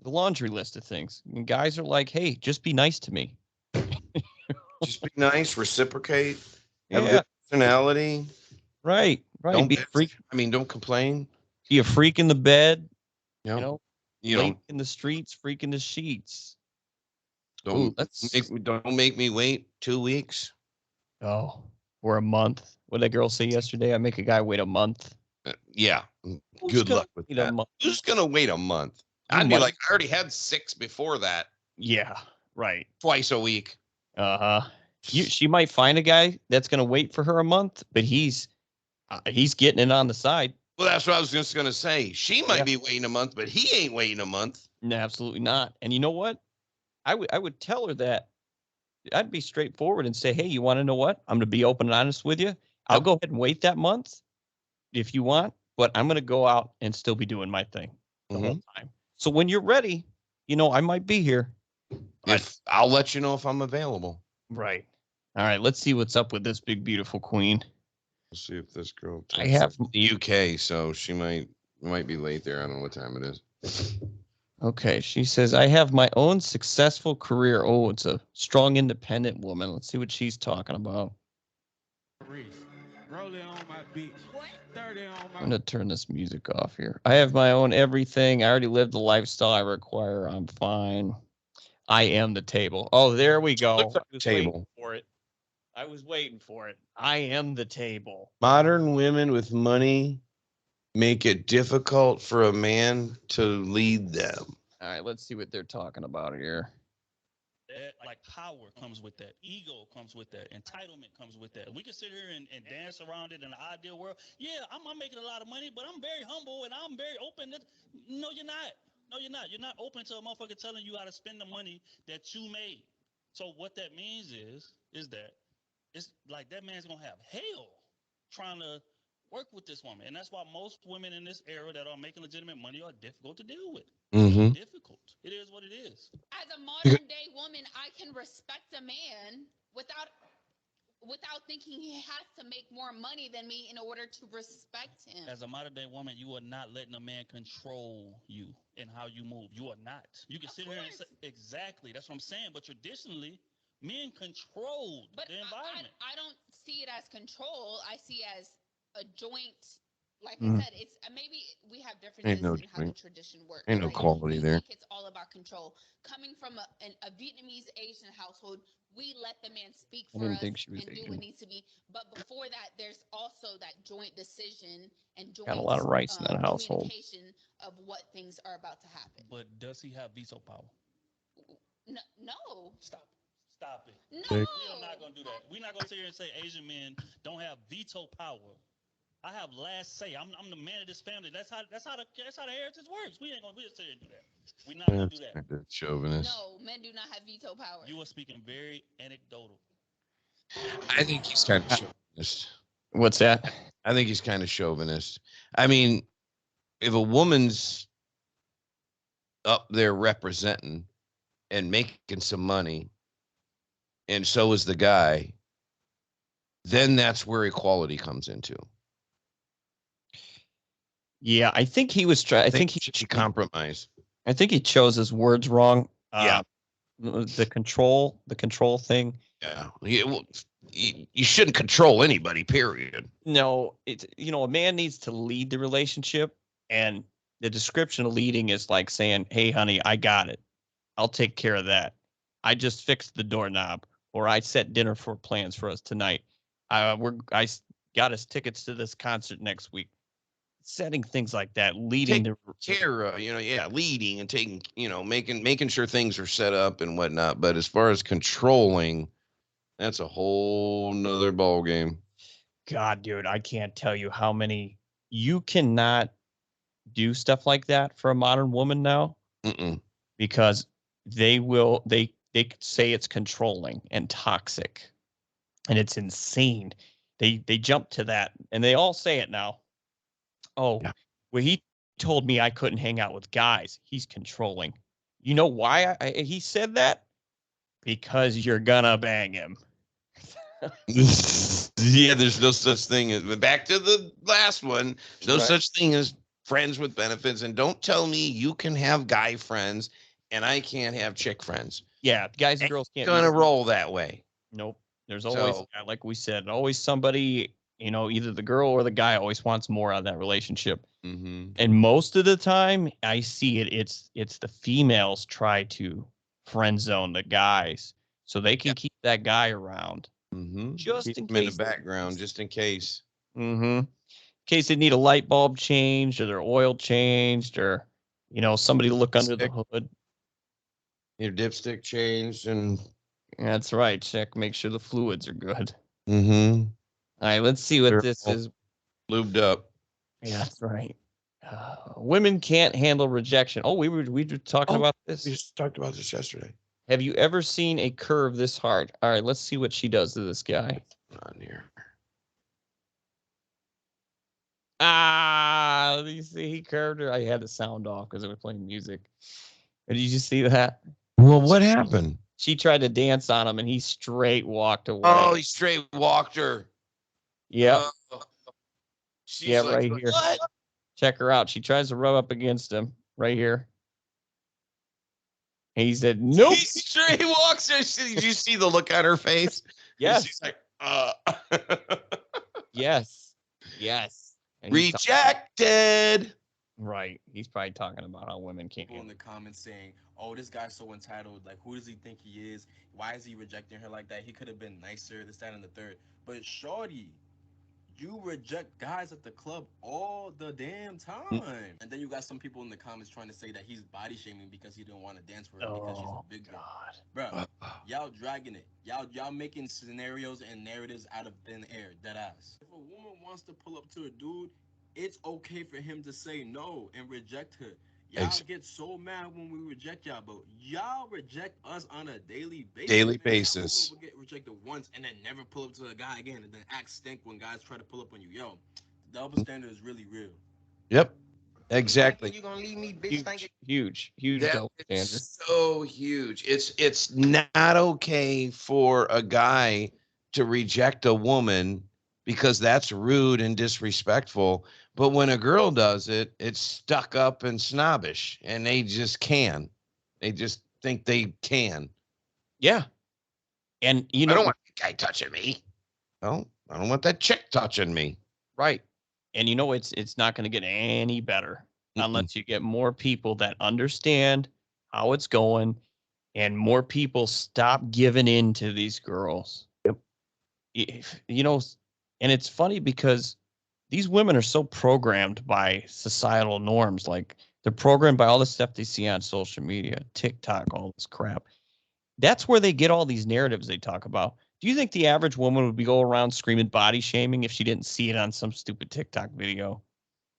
A: the laundry list of things. And guys are like, hey, just be nice to me.
B: Just be nice, reciprocate, have a good personality.
A: Right.
B: Don't
A: be a freak.
B: I mean, don't complain.
A: Be a freak in the bed.
B: Yep.
A: You know, in the streets, freak in the sheets.
B: Don't make me wait 2 weeks.
A: Oh, or a month. What did that girl say yesterday? I make a guy wait a month.
B: Yeah. Good luck with that. Who's gonna wait a month? I'd be like, I already had 6 before that.
A: Yeah. Right.
B: Twice a week.
A: Uh-huh. She might find a guy that's going to wait for her a month, but he's getting it on the side.
B: Well, that's what I was just going to say. She might be waiting a month, but he ain't waiting a month.
A: No, absolutely not. And you know what? I would tell her that. I'd be straightforward and say, hey, you want to know what? I'm going to be open and honest with you. I'll go ahead and wait that month if you want, but I'm going to go out and still be doing my thing the whole time. So when you're ready, I might be here.
B: I'll let you know if I'm available.
A: Right. All right. Let's see what's up with this big, beautiful queen.
B: We'll see if this girl.
A: I have
B: the UK, so she might be late there. I don't know what time it is.
A: Okay, she says, I have my own successful career. Oh, it's a strong, independent woman. Let's see what she's talking about.
M: Rolling on my beach. 30 on my.
A: I'm going to turn this music off here. I have my own everything. I already live the lifestyle I require. I'm fine. I am the table. Oh, there we go.
B: Table.
A: I was waiting for it. I am the table.
B: Modern women with money make it difficult for a man to lead them.
A: All right, let's see what they're talking about here.
N: Like power comes with that. Ego comes with that. Entitlement comes with that. We can sit here and dance around it in an ideal world. Yeah, I'm making a lot of money, but I'm very humble and I'm very open. No, you're not. No, you're not. You're not open to a motherfucker telling you how to spend the money that you made. So what that means is that it's like that man's going to have hell trying to work with this woman. And that's why most women in this era that are making legitimate money are difficult to deal with. Difficult. It is what it is.
O: As a modern day woman, I can respect a man without thinking he has to make more money than me in order to respect him.
N: As a modern day woman, you are not letting a man control you and how you move. You are not. You can sit here and say, exactly, that's what I'm saying. But traditionally, men controlled the environment.
O: I don't see it as control. I see it as a joint. Like I said, it's maybe we have differences in how the tradition works.
B: Ain't no quality there.
O: It's all about control. Coming from a Vietnamese Asian household, we let the man speak for us and do what needs to be. But before that, there's also that joint decision and joint
A: got a lot of rights in that household.
O: Communication of what things are about to happen.
N: But does he have veto power?
O: No.
N: Stop it.
O: No.
N: We're not gonna do that. We're not gonna sit here and say Asian men don't have veto power. I have last say. I'm the man of this family. That's how the heritage works. We ain't gonna sit here and do that. We're not gonna do that.
B: Chauvinist.
O: No, men do not have veto power.
N: You are speaking very anecdotal.
B: I think he's kind of chauvinist.
A: What's that?
B: I think he's kind of chauvinist. I mean, if a woman's up there representing and making some money, and so is the guy, then that's where equality comes into.
A: Yeah, I think he was trying. I think he
B: should compromise.
A: I think he chose his words wrong.
B: Yeah,
A: the control thing.
B: Yeah, you shouldn't control anybody. Period.
A: No, it's a man needs to lead the relationship, and the description of leading is like saying, "Hey, honey, I got it. I'll take care of that. I just fixed the doorknob, or I set dinner for plans for us tonight. I got us tickets to this concert next week." Setting things like that, leading the
B: care, leading and taking, making sure things are set up and whatnot. But as far as controlling, that's a whole nother ball game.
A: God, dude, I can't tell you how many you cannot do stuff like that for a modern woman now, because they say it's controlling and toxic, and it's insane. They jump to that, and they all say it now. Oh, yeah. Well, he told me I couldn't hang out with guys. He's controlling. You know why he said that? Because you're gonna bang him.
B: Yeah, there's no such thing as, back to the last one, no such thing as friends with benefits. And don't tell me you can have guy friends and I can't have chick friends.
A: Yeah, guys and girls can't.
B: Gonna roll that way.
A: Nope. There's always, like we said, always somebody. Either the girl or the guy always wants more out of that relationship. And most of the time I see it's the females try to friend zone the guys so they can keep that guy around. Just
B: keep
A: in
B: them
A: case.
B: In the background, just in case.
A: In case they need a light bulb changed or their oil changed or, somebody to look under the hood.
B: Your dipstick changed and,
A: That's right. Check. Make sure the fluids are good.
B: Mm-hmm.
A: All right. Let's see what this is.
B: Lubed up.
A: Yeah, that's right. Women can't handle rejection. Oh, we were talking about this.
B: We just talked about this yesterday.
A: Have you ever seen a curve this hard? All right, let's see what she does to this guy.
B: Not near.
A: You see, he curved her. I had the sound off because I was playing music. Did you see that?
B: Well, what happened?
A: She tried to dance on him, and he straight walked away.
B: Oh, he straight walked her.
A: Yep.
B: She's like,
A: right here.
B: What?
A: Check her out. She tries to rub up against him right here. And he said, nope.
B: He straight walks her. Did you see the look on her face?
A: Yes.
B: She's like,
A: Yes. Yes. And
B: rejected.
A: Right. He's probably talking about how women can't.
P: People in the comments saying, "Oh, this guy's so entitled. Like, who does he think he is? Why is he rejecting her like that? He could have been nicer, this, that, and the third." But shorty, you reject guys at the club all the damn time. And then you got some people in the comments trying to say that he's body shaming because he didn't want to dance for her because she's a big girl. Bro, y'all dragging it. Y'all making scenarios and narratives out of thin air, dead ass. If a woman wants to pull up to a dude, it's okay for him to say no and reject her. Y'all get so mad when we reject y'all, but y'all reject us on a daily basis.
B: Daily basis.
P: We'll get rejected once and then never pull up to a guy again and then act stink when guys try to pull up on you. Yo, the double standard is really real.
B: Yep. Exactly.
P: You gonna leave me, bitch?
A: Huge double standard.
B: So huge. It's not okay for a guy to reject a woman because that's rude and disrespectful. But when a girl does it, it's stuck up and snobbish, and they just can. They just think they can.
A: Yeah. And you know,
B: I don't want that guy touching me. No, I don't want that chick touching me.
A: Right. And you know, it's not going to get any better unless you get more people that understand how it's going and more people stop giving in to these girls.
B: Yep.
A: You know, and it's funny because these women are so programmed by societal norms. Like, they're programmed by all the stuff they see on social media, TikTok, all this crap. That's where they get all these narratives they talk about. Do you think the average woman would go around screaming body shaming if she didn't see it on some stupid TikTok video?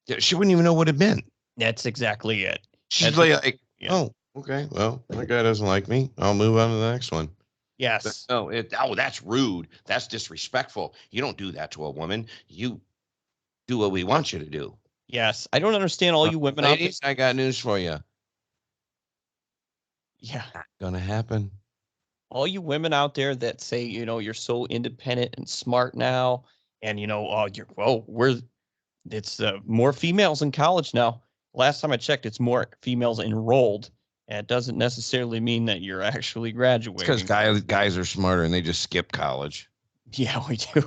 B: Yeah, she wouldn't even know what it meant.
A: That's exactly it.
B: She's like, oh, okay, well, that guy doesn't like me. I'll move on to the next one.
A: Yes.
B: Oh, that's rude. That's disrespectful. You don't do that to a woman. You do what we want you to do.
A: Yes. I don't understand all you women
B: ladies, I got news for you.
A: Yeah.
B: Not gonna happen.
A: All you women out there that say, you know, you're so independent and smart now, and you know, it's more females in college now. Last time I checked, it's more females enrolled. And it doesn't necessarily mean that you're actually graduating.
B: It's because guys are smarter and they just skip college.
A: Yeah, we do.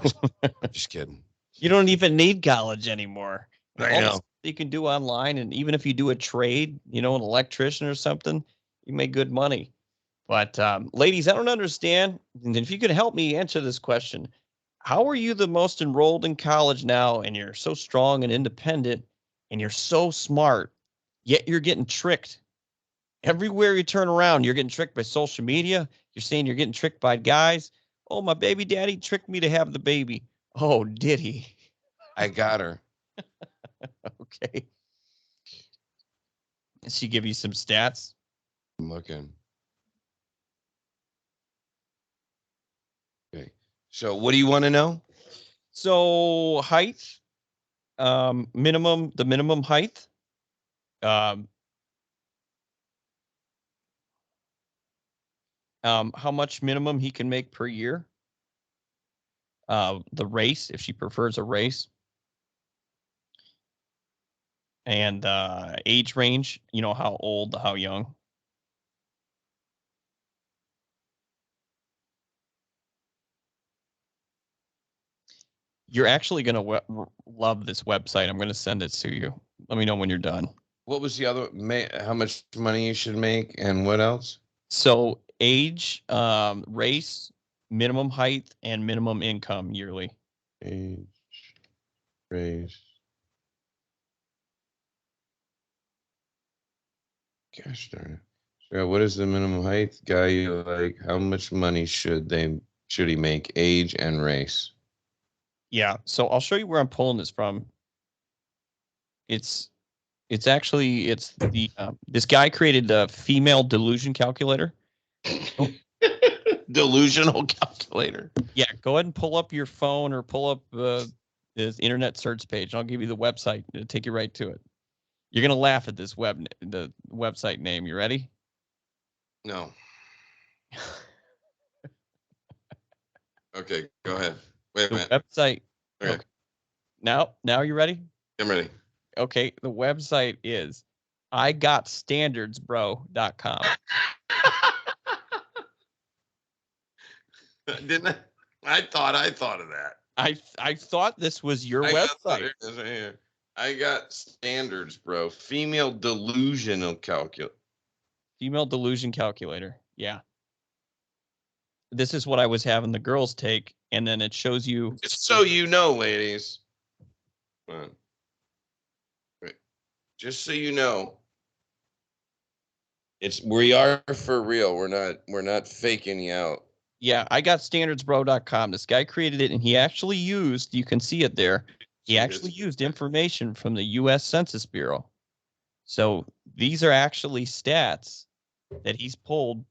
B: Just kidding.
A: You don't even need college anymore.
B: I know.
A: You can do online, and even if you do a trade, you know, an electrician or something, you make good money. But ladies, I don't understand. And if you could help me answer this question, how are you the most enrolled in college now, and you're so strong and independent, and you're so smart, yet you're getting tricked? Everywhere you turn around, you're getting tricked by social media. You're saying you're getting tricked by guys. Oh, my baby daddy tricked me to have the baby. Oh, did he?
B: I got her.
A: Okay. Did she give you some stats?
B: I'm looking. Okay. So what do you want to know?
A: So height, the minimum height. How much minimum he can make per year. The race, if she prefers a race. And age range, you know, how old, how young. You're actually going to love this website. I'm going to send it to you. Let me know when you're done.
B: What was the other? How much money you should make and what else?
A: So age, race, minimum height, and minimum income yearly.
B: Age, race. Gosh darn it. Yeah, what is the minimum height guy you like? How much money should he make? Age and race.
A: Yeah. So I'll show you where I'm pulling this from. It's actually the this guy created a female delusion calculator.
B: Delusional calculator.
A: Yeah, go ahead and pull up your phone or pull up this internet search page. I'll give you the website. It'll take you right to it. You're gonna laugh at this the website name. You ready?
B: No. Okay, go ahead. Wait a minute.
A: Website.
B: Okay.
A: Now you ready?
B: I'm ready.
A: Okay, the website is igotstandardsbro.com.
B: Didn't I? I thought of that.
A: I thought this was your website.
B: I got standards, bro. Female delusion calculator.
A: Female delusion calculator. Yeah. This is what I was having the girls take, and then it shows you.
B: Just so you know, ladies. Wait. Just so you know, we are for real. We're not faking you out.
A: Yeah, I got standardsbro.com. This guy created it, and he actually used, you can see it there, he actually used information from the U.S. Census Bureau. So these are actually stats that he's pulled,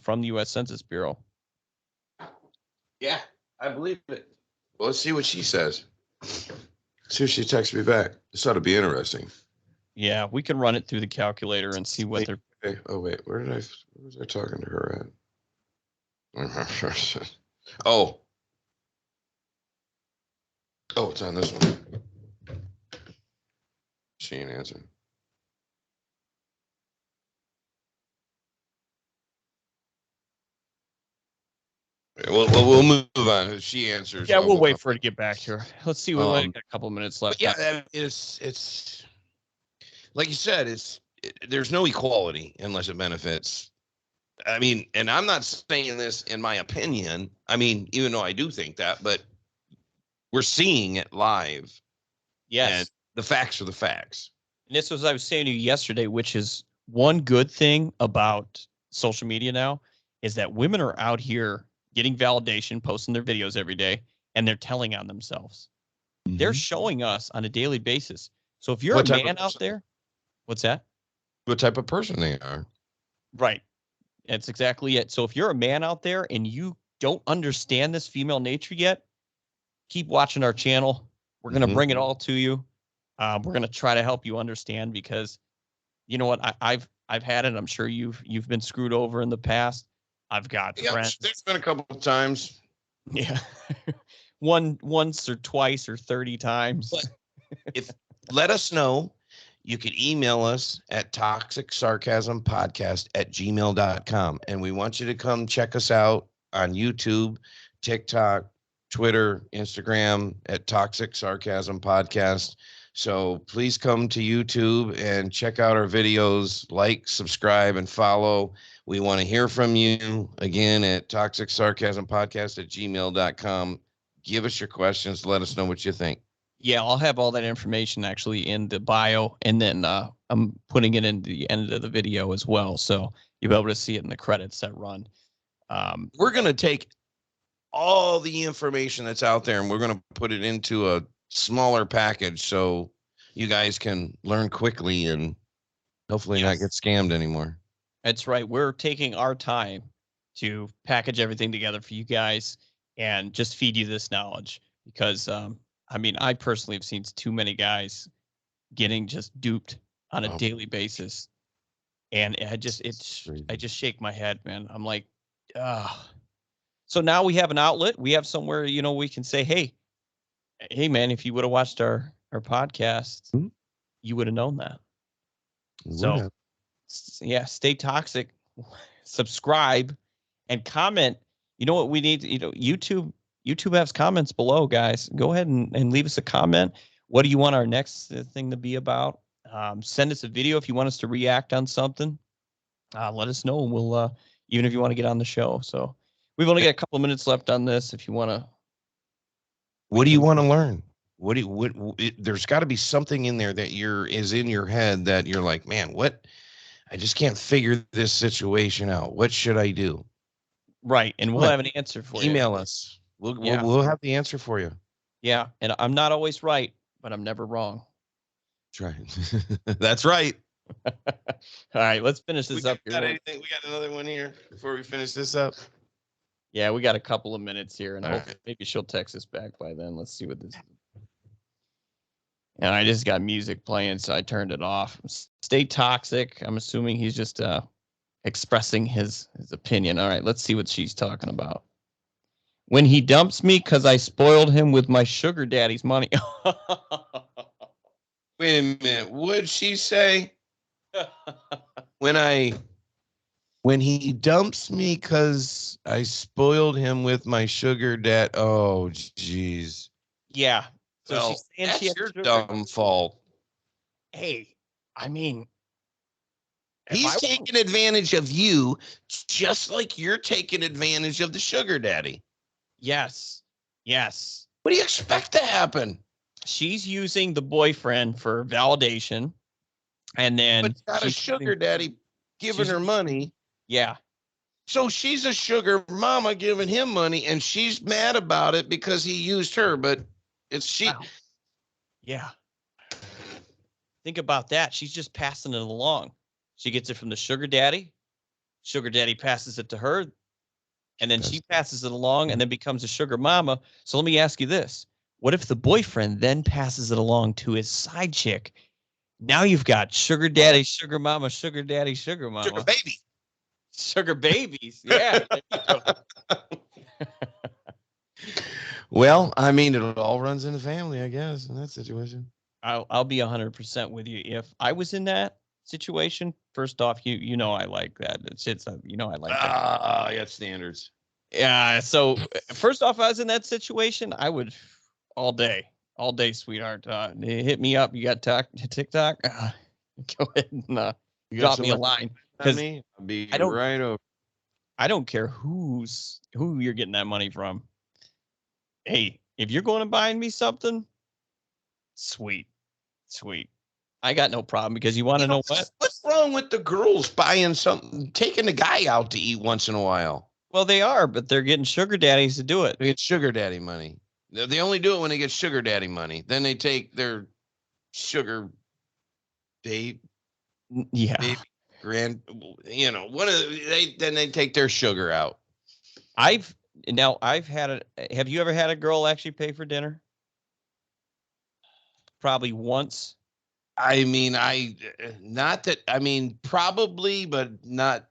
A: from the U.S. Census Bureau.
B: Yeah, I believe it. Well, let's see what she says. See if she texts me back. This ought to be interesting.
A: Yeah, we can run it through the calculator and see what they're.
B: Okay. Oh wait, where was I talking to her at? Oh, it's on this one. She ain't answering. We'll move on. She answers.
A: Yeah, we'll wait for her to get back to her. Let's see. We only got a couple minutes left.
B: Yeah, it's like you said. There's no equality unless it benefits. I mean, and I'm not saying this in my opinion. I mean, even though I do think that, but we're seeing it live.
A: Yes.
B: And the facts are the facts.
A: And this was I was saying to you yesterday, which is one good thing about social media now is that women are out here getting validation, posting their videos every day, and they're telling on themselves. Mm-hmm. They're showing us on a daily basis. So if you're a man out there, what's that?
B: What type of person they are.
A: Right. That's exactly it. So if you're a man out there and you don't understand this female nature yet, keep watching our channel. We're going to bring it all to you. We're going to try to help you understand because you know what? I've had it. I'm sure you've been screwed over in the past. I've got friends.
B: There's been a couple of times.
A: Yeah. Once or twice or 30 times.
B: But let us know. You can email us at toxicsarcasmpodcast@gmail.com. And we want you to come check us out on YouTube, TikTok, Twitter, Instagram at Toxic Sarcasm Podcast. So please come to YouTube and check out our videos, like, subscribe, and follow. We want to hear from you again at toxicsarcasmpodcast@gmail.com. Give us your questions. Let us know what you think.
A: Yeah, I'll have all that information actually in the bio, and then I'm putting it in the end of the video as well, so you'll be able to see it in the credits that run.
B: We're going to take all the information that's out there, and we're going to put it into a smaller package so you guys can learn quickly and hopefully not get scammed anymore.
A: That's right. We're taking our time to package everything together for you guys and just feed you this knowledge because I mean, I personally have seen too many guys getting just duped on a daily basis. And I just shake my head, man. I'm like, So now we have an outlet. We have somewhere, we can say, hey, man, if you would have watched our podcast, you would have known that. So, yeah, stay toxic, subscribe, and comment. You know what we need? YouTube has comments below, guys. Go ahead and leave us a comment. What do you want our next thing to be about? Send us a video if you want us to react on something. Let us know, and we'll even if you want to get on the show. So we've only got a couple of minutes left on this. If you want to,
B: what do you want to learn? There's got to be something in there that is in your head that you're like, man, what? I just can't figure this situation out. What should I do?
A: Right. And we'll have an answer for you.
B: Email us. We'll have the answer for you.
A: Yeah. And I'm not always right, but I'm never wrong.
B: That's right. That's right.
A: All right. Let's finish this up here.
B: We got another one here before we finish this up.
A: Yeah, we got a couple of minutes here, and
B: All right.
A: maybe she'll text us back by then. Let's see what this is. And I just got music playing, so I turned it off. Stay toxic. I'm assuming he's just expressing his opinion. All right, let's see what she's talking about. When he dumps me because I spoiled him with my sugar daddy's money.
B: Wait a minute. What'd she say? When he dumps me because I spoiled him with my sugar dad. Oh, jeez.
A: Yeah. So
B: Well,
A: she's saying
B: that's
A: she had
B: your
A: sugar.
B: dumb fault.
A: Hey, I mean,
B: He's taking advantage of you just like you're taking advantage of the sugar daddy.
A: Yes. Yes.
B: What do you expect to happen?
A: She's using the boyfriend for validation. And then
B: But got a sugar daddy giving her money.
A: Yeah.
B: So she's a sugar mama giving him money, and she's mad about it because he used her. But it's she.
A: Wow. Yeah. Think about that. She's just passing it along. She gets it from the sugar daddy. Sugar daddy passes it to her. And then she passes it along and then becomes a sugar mama. So let me ask you this. What if the boyfriend then passes it along to his side chick? Now you've got sugar daddy, sugar mama, sugar daddy, sugar mama.
B: Sugar baby.
A: Sugar babies. Yeah.
B: Well, I mean, it all runs in the family, I guess, in that situation.
A: I'll be 100% with you. If I was in that situation, first off, you know I like that. It's you know I like that.
B: I got standards.
A: Yeah. So first off, if I was in that situation, I would all day, sweetheart. Hit me up. You got TikTok? Go ahead and drop me a line. Because
B: I don't right over.
A: I don't care who you're getting that money from. Hey, if you're going to buy me something, sweet. I got no problem because you want to know what?
B: What's wrong with the girls buying something, taking the guy out to eat once in a while?
A: Well, they are, but they're getting sugar daddies to do it.
B: They get sugar daddy money. They only do it when they get sugar daddy money. Then they take their sugar date.
A: Yeah.
B: Baby, then they take their sugar out.
A: Have you ever had a girl actually pay for dinner? Probably once.
B: I mean, probably, but not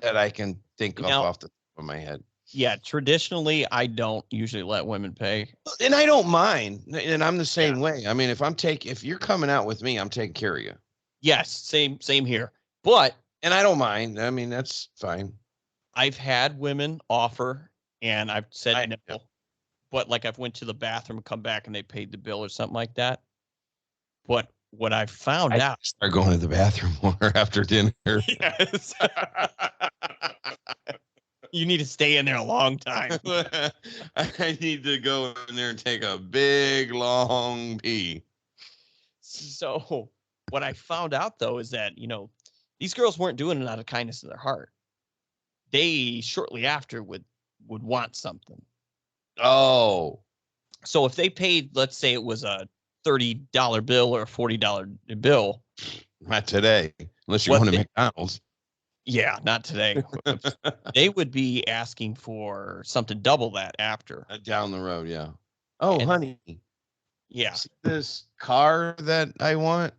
B: that I can think of off the top of my head.
A: Yeah, traditionally, I don't usually let women pay.
B: And I don't mind. And I'm the same way. I mean, if you're coming out with me, I'm taking care of you.
A: Yes, same here. And
B: I don't mind. I mean, that's fine.
A: I've had women offer, and I've said no. But like I've went to the bathroom, come back, and they paid the bill or something like that. But what I found out,
B: start going to the bathroom more after dinner.
A: Yes. You need to stay in there a long time.
B: I need to go in there and take a big long pee.
A: So what I found out though is that, these girls weren't doing it out of kindness of their heart. They shortly after would want something.
B: Oh.
A: So if they paid, let's say it was a $30 bill or a $40 bill.
B: Not today, unless you're going to McDonald's.
A: Yeah, not today. They would be asking for something double that after.
B: Down the road, yeah. Oh, honey.
A: Yeah.
B: See this car that I want?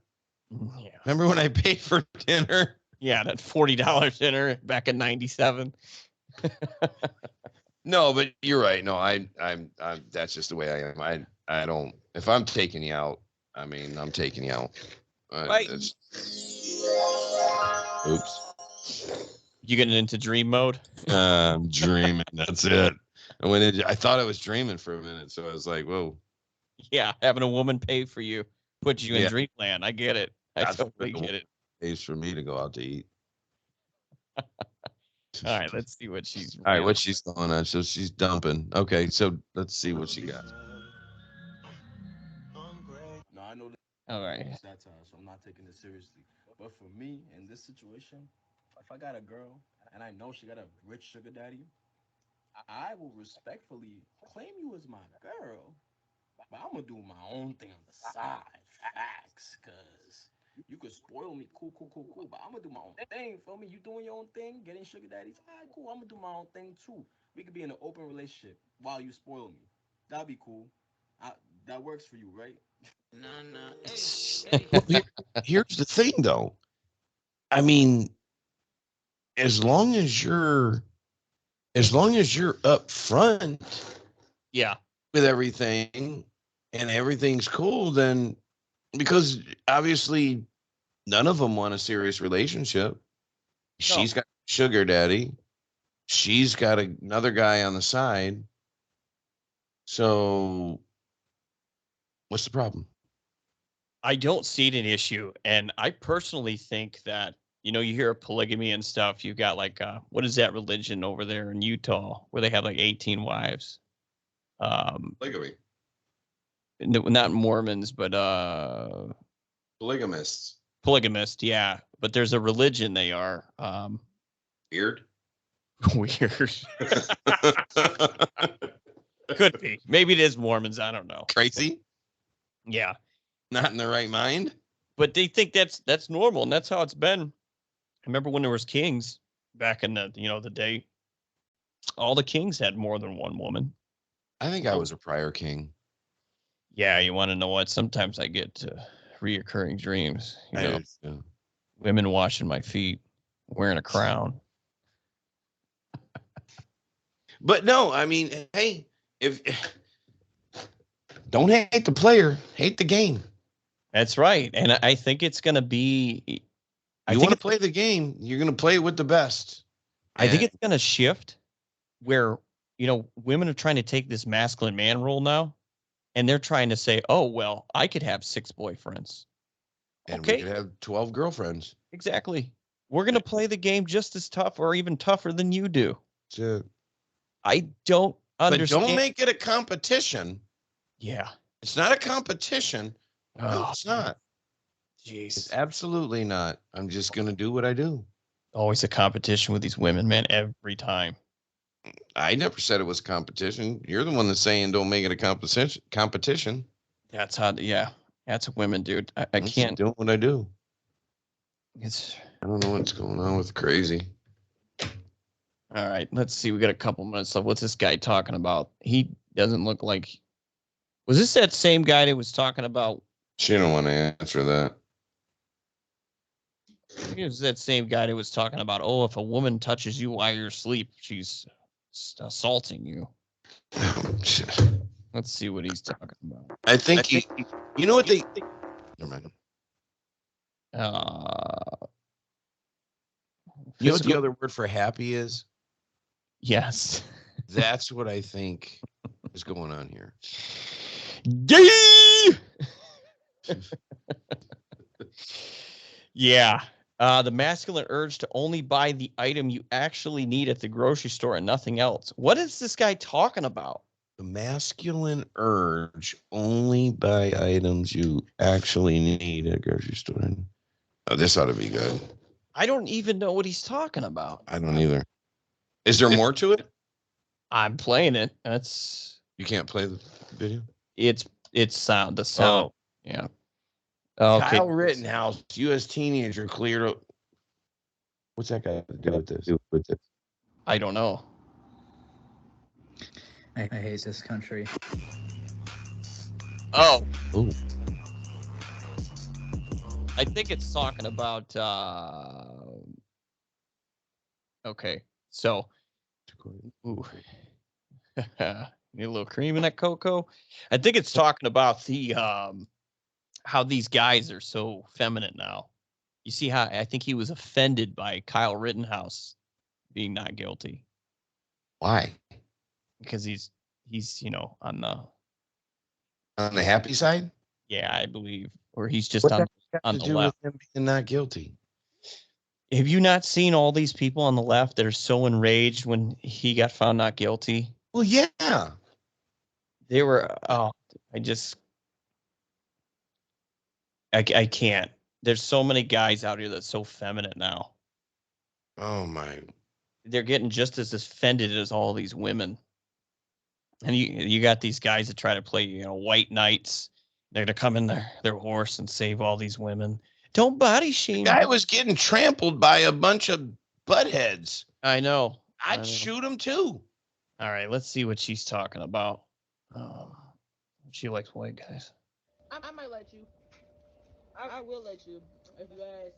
A: Yeah.
B: Remember when I paid for dinner?
A: Yeah, that $40 dinner back in '97.
B: No, but you're right. No, I'm that's just the way I am. I don't. If I'm taking you out, I mean, I'm taking you out.
A: Right.
B: Oops.
A: You getting into dream mode?
B: I'm dreaming. That's it. I thought I was dreaming for a minute, so I was like, "Whoa."
A: Yeah, having a woman pay for you puts you in dreamland. I get it. I totally get it.
B: Pays for me to go out to eat.
A: All right, let's see what she's.
B: All right, what she's going on. So she's dumping. Okay, so let's see what she got.
P: No, I know that.
A: All right.
P: Satire, so I'm not taking it seriously. But for me, in this situation, if I got a girl and I know she got a rich sugar daddy, I will respectfully claim you as my girl. But I'm gonna do my own thing on the side, facts, cause you could spoil me, cool. But I'm gonna do my own thing. For me, you doing your own thing, getting sugar daddies, all right, cool. I'm gonna do my own thing too. We could be in an open relationship while you spoil me. That'd be cool. That works for you, right?
B: Nah. Well, here's the thing, though. I mean, as long as you're up front,
A: yeah,
B: with everything, and everything's cool, then because obviously none of them want a serious relationship. She's got sugar daddy. She's got another guy on the side. So what's the problem?
A: I don't see it an issue. And I personally think that, you hear of polygamy and stuff. You got like, what is that religion over there in Utah where they have like 18 wives?
B: Polygamy.
A: Not Mormons, but
B: Polygamists.
A: Polygamist, yeah. But there's a religion they are.
B: Weird.
A: Weird. Could be. Maybe it is Mormons. I don't know.
B: Crazy.
A: Yeah.
B: Not in the right mind.
A: But they think that's normal, and that's how it's been. I remember when there was kings back in the the day. All the kings had more than one woman.
B: I think I was a prior king.
A: Yeah, you want to know what? Sometimes I get reoccurring dreams. Women washing my feet, wearing a crown.
B: But no, I mean, hey, if don't hate the player, hate the game.
A: That's right, and I think it's going to be.
B: You want to play the game, you're going to play it with the best.
A: I think it's going to shift where women are trying to take this masculine man role now, and they're trying to say, "Oh well, I could have 6 boyfriends,
B: and we could have 12 girlfriends."
A: Exactly. We're going to play the game just as tough, or even tougher than you do.
B: That's it.
A: I don't understand.
B: But don't make it a competition.
A: Yeah.
B: It's not a competition. No, it's not.
A: Jeez.
B: It's absolutely not. I'm just going to do what I do.
A: Always a competition with these women, man, every time.
B: I never said it was a competition. You're the one that's saying don't make it a competition.
A: That's how, yeah. That's women, dude. I can't.
B: Do what I do.
A: I
B: don't know what's going on with crazy.
A: All right, let's see. We got a couple minutes left. What's this guy talking about? He doesn't look like. Was this that same guy that was talking about?
B: She don't want to answer that.
A: I think it was that same guy that was talking about, oh, if a woman touches you while you're asleep, she's assaulting you. Let's see what he's talking about.
B: I think you know what they. Never mind. You know what the other word for happy is?
A: Yes.
B: That's what I think is going on here.
A: Gay! Yeah. The masculine urge to only buy the item you actually need at the grocery store and nothing else. What is this guy talking about?
B: The masculine urge only buy items you actually need at a grocery store. Oh, this ought to be good.
A: I don't even know what he's talking about.
B: I don't either. Is there more to it?
A: I'm playing it.
B: You can't play the video?
A: It's sound. The sound.
B: Oh.
A: Yeah. Okay.
B: Kyle Rittenhouse, U.S. teenager cleared. What's that got to do with this?
A: I don't know.
Q: I hate this country.
A: Oh. Ooh. I think it's talking about. Okay, so. Ooh. Need a little cream in that cocoa. I think it's talking about the how these guys are so feminine now. You see how I think he was offended by Kyle Rittenhouse being not guilty.
B: Why?
A: Because he's on
B: the happy side.
A: Yeah, I believe, or he's just on the left.
B: With him being not guilty.
A: Have you not seen all these people on the left that are so enraged when he got found not guilty?
B: Well, yeah.
A: They were. I can't. there's so many guys out here that's so feminine now.
B: Oh my!
A: They're getting just as offended as all these women. And you got these guys that try to play, white knights. They're gonna come in their horse and save all these women. Don't body
B: The
A: shame.
B: guy was getting trampled by a bunch of buttheads.
A: I know.
B: I'd shoot him too.
A: All right, let's see what she's talking about. She likes white guys.
R: I might let you. I will let you if you ask.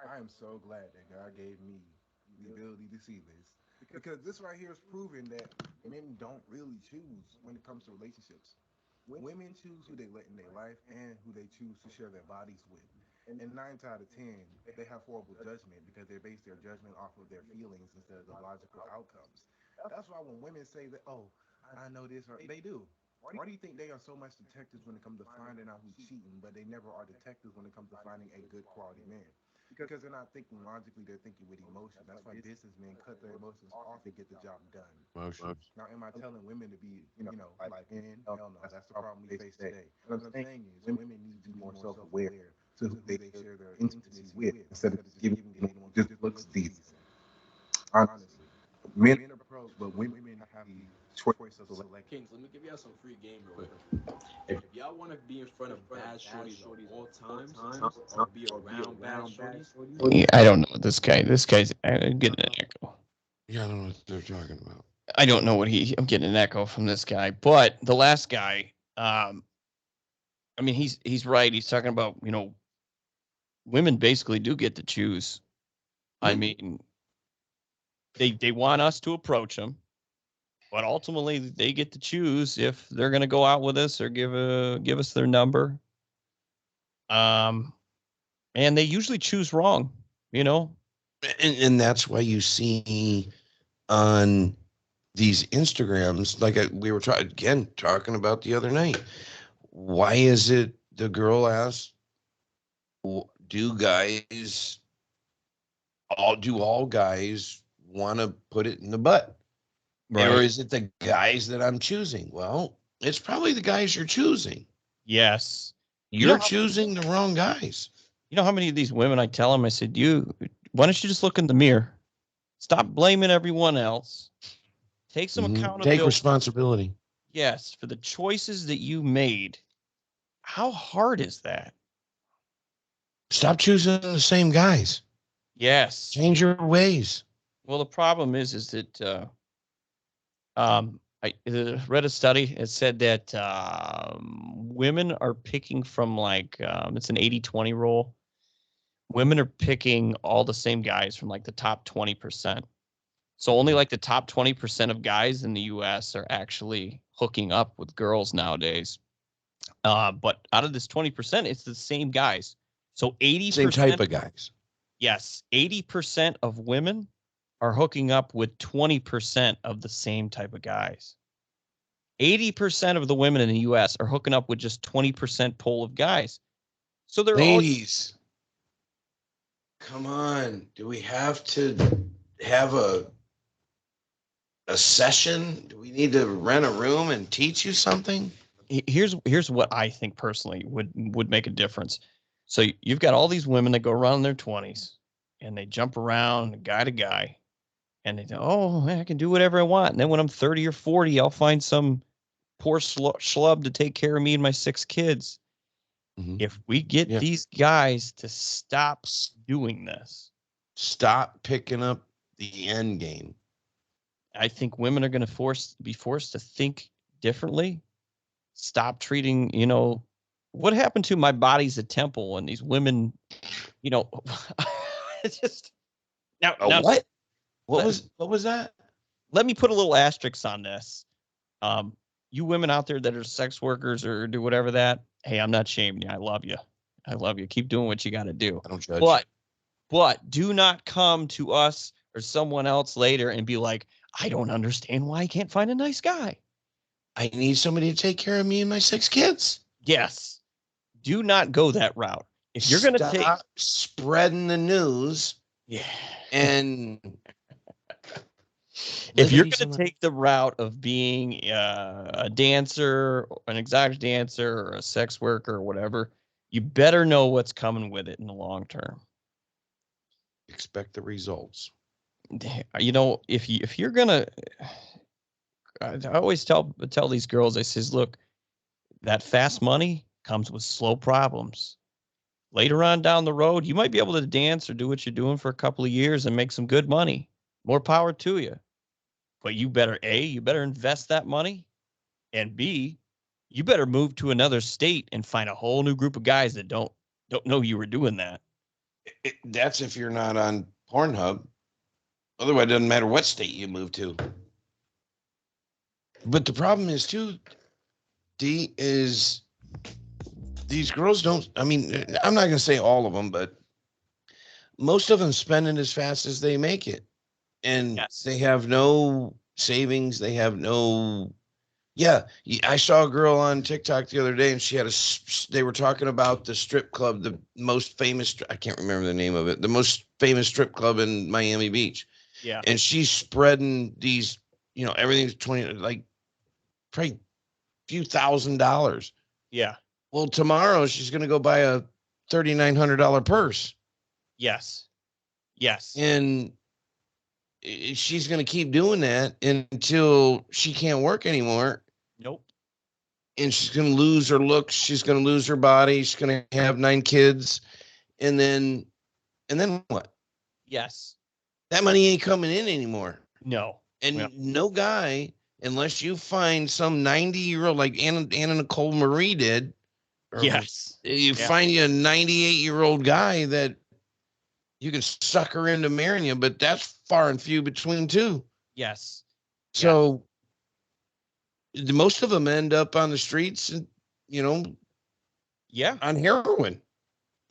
D: I am so glad that God gave me the ability to see this. Because this right here is proving that men don't really choose when it comes to relationships. Women choose who they let in their life and who they choose to share their bodies with. And 9 out of 10, they have horrible judgment because they base their judgment off of their feelings instead of the logical outcomes. That's why when women say that, oh, I know this, or they do. Why do you think they are so much detectives when it comes to finding out who's cheating, but they never are detectives when it comes to finding a good quality man? Because they're not thinking logically, they're thinking with emotion. That's why businessmen cut their emotions off to get the job done.
B: Emotions.
D: Now, am I telling women to be, like men? Hell no. That's the problem we face today. What I'm saying is women need to be more self-aware to who they share their intimacy with instead of just giving just looks decent. Honestly. Men are pros, but women have the choice of select.
P: Kings, let me give y'all some free game real quick. If y'all want to be in front of bad shorties at all times, or be around bad shorties,
A: I don't know this guy. This guy's getting an echo.
B: Yeah, I don't know what they're talking about.
A: I don't know I'm getting an echo from this guy. But the last guy, I mean, he's right. He's talking about, women basically do get to choose. I mean, they want us to approach them, but ultimately they get to choose if they're going to go out with us or give us their number. And they usually choose wrong,
B: And that's why you see on these Instagrams, like we were talking about the other night. Why is it the girl asked, do all guys want to put it in the butt? Right. Or is it the guys that I'm choosing? Well, it's probably the guys you're choosing.
A: Yes.
B: You're choosing the wrong guys.
A: You know how many of these women I tell them, I said, why don't you just look in the mirror? Stop blaming everyone else. Take some accountability.
B: Take responsibility.
A: Yes, for the choices that you made. How hard is that?
B: Stop choosing the same guys.
A: Yes.
B: Change your ways.
A: Well, the problem is that I read a study. It said that women are picking from it's an 80-20 rule. Women are picking all the same guys from the top 20%. So only the top 20% of guys in the U.S. are actually hooking up with girls nowadays. But out of this 20%, it's the same guys. So 80%.
B: Same type of guys.
A: Yes. 80% of women are hooking up with 20% of the same type of guys. 80% of the women in the U.S. are hooking up with just 20% pool of guys. So they're
B: ladies. Come on. Do we have to have a session? Do we need to rent a room and teach you something?
A: Here's what I think personally would make a difference. So you've got all these women that go around in their 20s and they jump around guy to guy and they think, oh, I can do whatever I want. And then when I'm 30 or 40, I'll find some poor schlub to take care of me and my 6 kids. Mm-hmm. If we get these guys to stop doing this,
B: stop picking up the end game,
A: I think women are going to be forced to think differently. Stop treating, what happened to my body's a temple and these women, it's just now
B: what? What was that?
A: Let me put a little asterisk on this. You women out there that are sex workers or do whatever that, hey, I'm not shaming you. I love you. I love you. Keep doing what you got to do.
B: I don't judge.
A: But do not come to us or someone else later and be like, I don't understand why I can't find a nice guy.
B: I need somebody to take care of me and my 6 kids.
A: Yes. Do not go that route. If you're going to take
B: spreading the news.
A: Yeah.
B: And
A: if you're going to take the route of being a dancer, an exotic dancer, or a sex worker or whatever, you better know what's coming with it in the long term.
B: Expect the results.
A: You know, if you're gonna, I always tell these girls, I says, look, that fast money comes with slow problems. Later on down the road, you might be able to dance or do what you're doing for a couple of years and make some good money. More power to you. But you better, A, you better invest that money, and B, you better move to another state and find a whole new group of guys that don't know you were doing that.
B: That's if you're not on Pornhub. Otherwise, it doesn't matter what state you move to. But the problem is, too, D, is these girls don't, I mean, I'm not going to say all of them, but most of them spend it as fast as they make it. And they have no savings. They have no, I saw a girl on TikTok the other day, and she had they were talking about the strip club, the most famous, I can't remember the name of it, the most famous strip club in Miami Beach.
A: Yeah.
B: And she's spreading these, everything's 20, like probably a few $1,000s.
A: Yeah.
B: Well, tomorrow she's going to go buy a $3,900 purse.
A: Yes. Yes.
B: And she's going to keep doing that until she can't work anymore.
A: Nope.
B: And she's going to lose her looks. She's going to lose her body. She's going to have 9 kids. And then what?
A: Yes.
B: That money ain't coming in anymore.
A: No.
B: And no guy, unless you find some 90-year-old like Anna Nicole Marie did.
A: Yes.
B: You find you a 98-year-old guy that you can sucker into marrying you, but that's far and few between too.
A: Yes.
B: So most of them end up on the streets and, on heroin.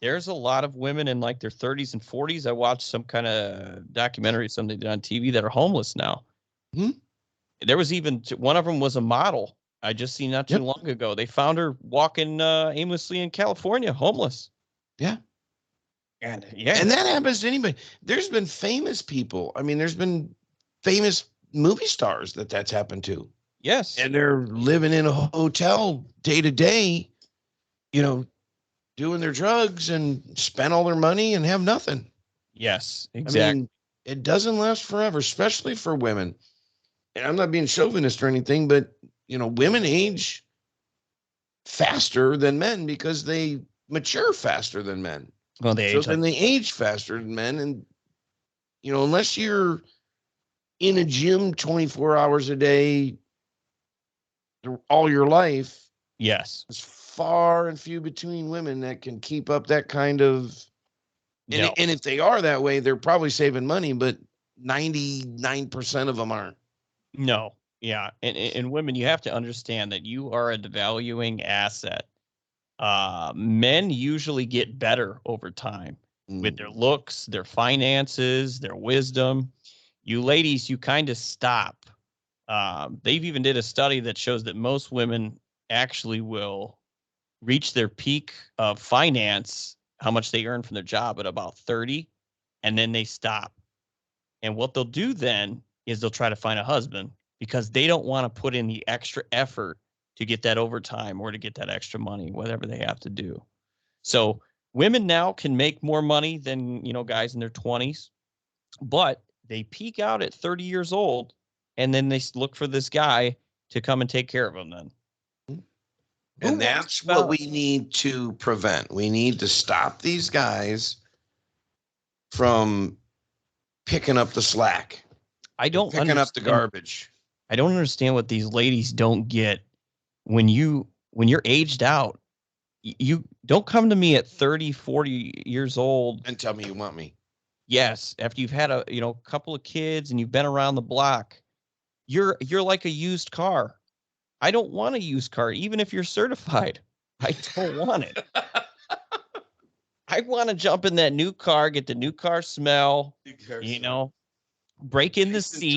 A: There's a lot of women in like their 30s and 40s. I watched some kind of documentary something did on TV that are homeless now. There was even one of them was a model. I just seen not too long ago. They found her walking aimlessly in California, homeless.
B: Yeah.
A: And
B: and that happens to anybody. There's been famous people. I mean, there's been famous movie stars that's happened to.
A: Yes.
B: And they're living in a hotel day to day, doing their drugs and spend all their money and have nothing.
A: Yes, exactly.
B: I mean, it doesn't last forever, especially for women. And I'm not being chauvinist or anything, but, women age faster than men because they mature faster than men.
A: Well, they
B: age faster than men. And, unless you're in a gym 24 hours a day all your life.
A: Yes.
B: It's far and few between women that can keep up that kind of. And if they are that way, they're probably saving money, but 99% of them aren't.
A: No. Yeah. And women, you have to understand that you are a devaluing asset. Men usually get better over time with their looks, their finances, their wisdom. You ladies, you kind of stop. They've even did a study that shows that most women actually will reach their peak of finance, how much they earn from their job, at about 30, and then they stop. And what they'll do then is they'll try to find a husband because they don't want to put in the extra effort to get that overtime or to get that extra money, whatever they have to do. So women now can make more money than, guys in their 20s, but they peak out at 30 years old, and then they look for this guy to come and take care of them then.
B: And that's what we need to prevent. We need to stop these guys from picking up the slack. Picking up the garbage.
A: I don't understand what these ladies don't get. When you're aged out, you don't come to me at 30, 40 years old
B: and tell me you want me.
A: Yes, after you've had a couple of kids and you've been around the block, you're like a used car. I don't want a used car, even if you're certified. I don't want it. I want to jump in that new car, get the new car smell, break in the seats.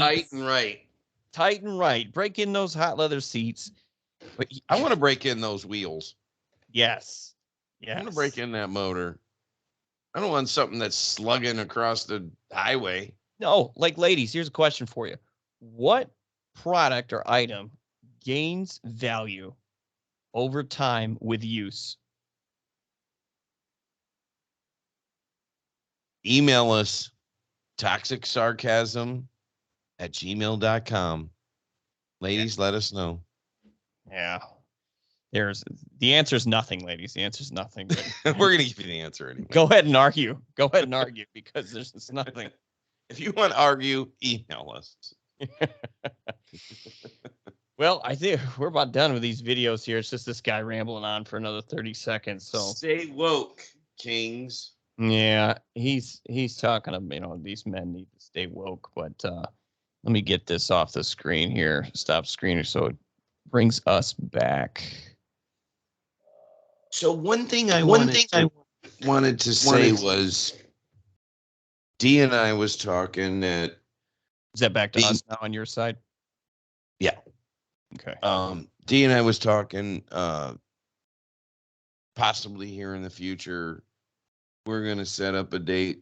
A: Tight and right. Break in those hot leather seats.
B: But I want to break in those wheels.
A: Yes.
B: I want to break in that motor. I don't want something that's slugging across the highway.
A: No, like ladies, here's a question for you. What product or item gains value over time with use?
B: email us toxicsarcasm@gmail.com. Ladies, let us know.
A: Yeah. The answer is nothing, ladies. The answer is nothing.
B: We're going to give you the answer anyway.
A: Go ahead and argue. Go ahead and argue because there's just nothing.
B: If you want to argue, email us.
A: Well, I think we're about done with these videos here. It's just this guy rambling on for another 30 seconds. So
B: stay woke, kings.
A: Yeah, he's talking about, these men need to stay woke. But let me get this off the screen here. Stop screener so it brings us back.
B: So one thing I wanted to say was D and I was talking that.
A: Is that back to us now on your side?
B: Yeah.
A: Okay.
B: D and I was talking possibly here in the future, we're going to set up a date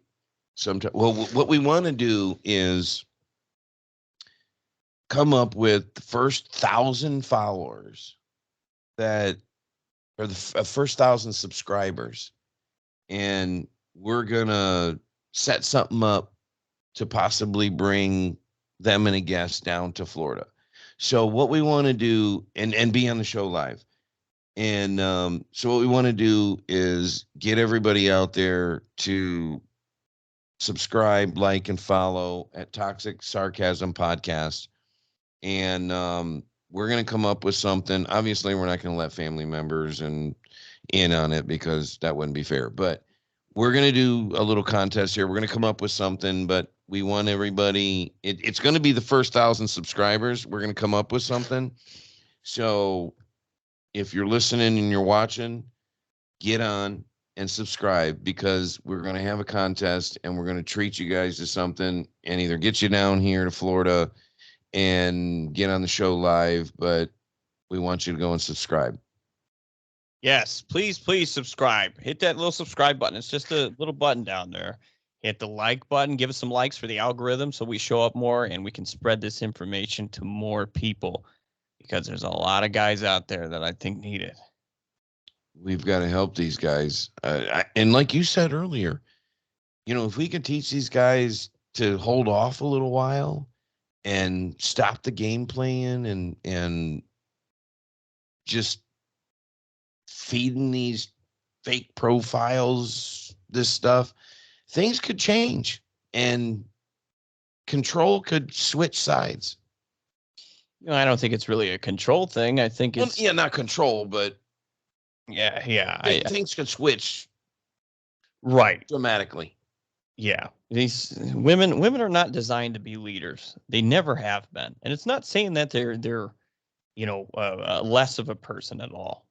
B: sometime. Well, what we want to do is come up with the first 1,000 followers or the first 1,000 subscribers. And we're going to set something up to possibly bring them and a guest down to Florida. So what we want to do and be on the show live. And so what we want to do is get everybody out there to subscribe, like, and follow at Toxic Sarcasm Podcast. And we're going to come up with something. Obviously, we're not going to let family members in on it because that wouldn't be fair. But we're going to do a little contest here. We're going to come up with something, but we want everybody. It's going to be the first 1,000 subscribers. We're going to come up with something. So if you're listening and you're watching, get on and subscribe because we're going to have a contest and we're going to treat you guys to something and either get you down here to Florida and get on the show live, but we want you to go and subscribe.
A: Yes, please subscribe. Hit that little subscribe button. It's just a little button down there. Hit the like button. Give us some likes for the algorithm so we show up more and we can spread this information to more people because there's a lot of guys out there that I think need it.
B: We've got to help these guys. And like you said earlier, if we can teach these guys to hold off a little while and stop the game playing and just feeding these fake profiles this stuff, things could change and control could switch sides.
A: I don't think it's really a control thing. I think it's
B: not control, but things could switch
A: right
B: dramatically.
A: Yeah, these women are not designed to be leaders. They never have been, and it's not saying that they're less of a person at all.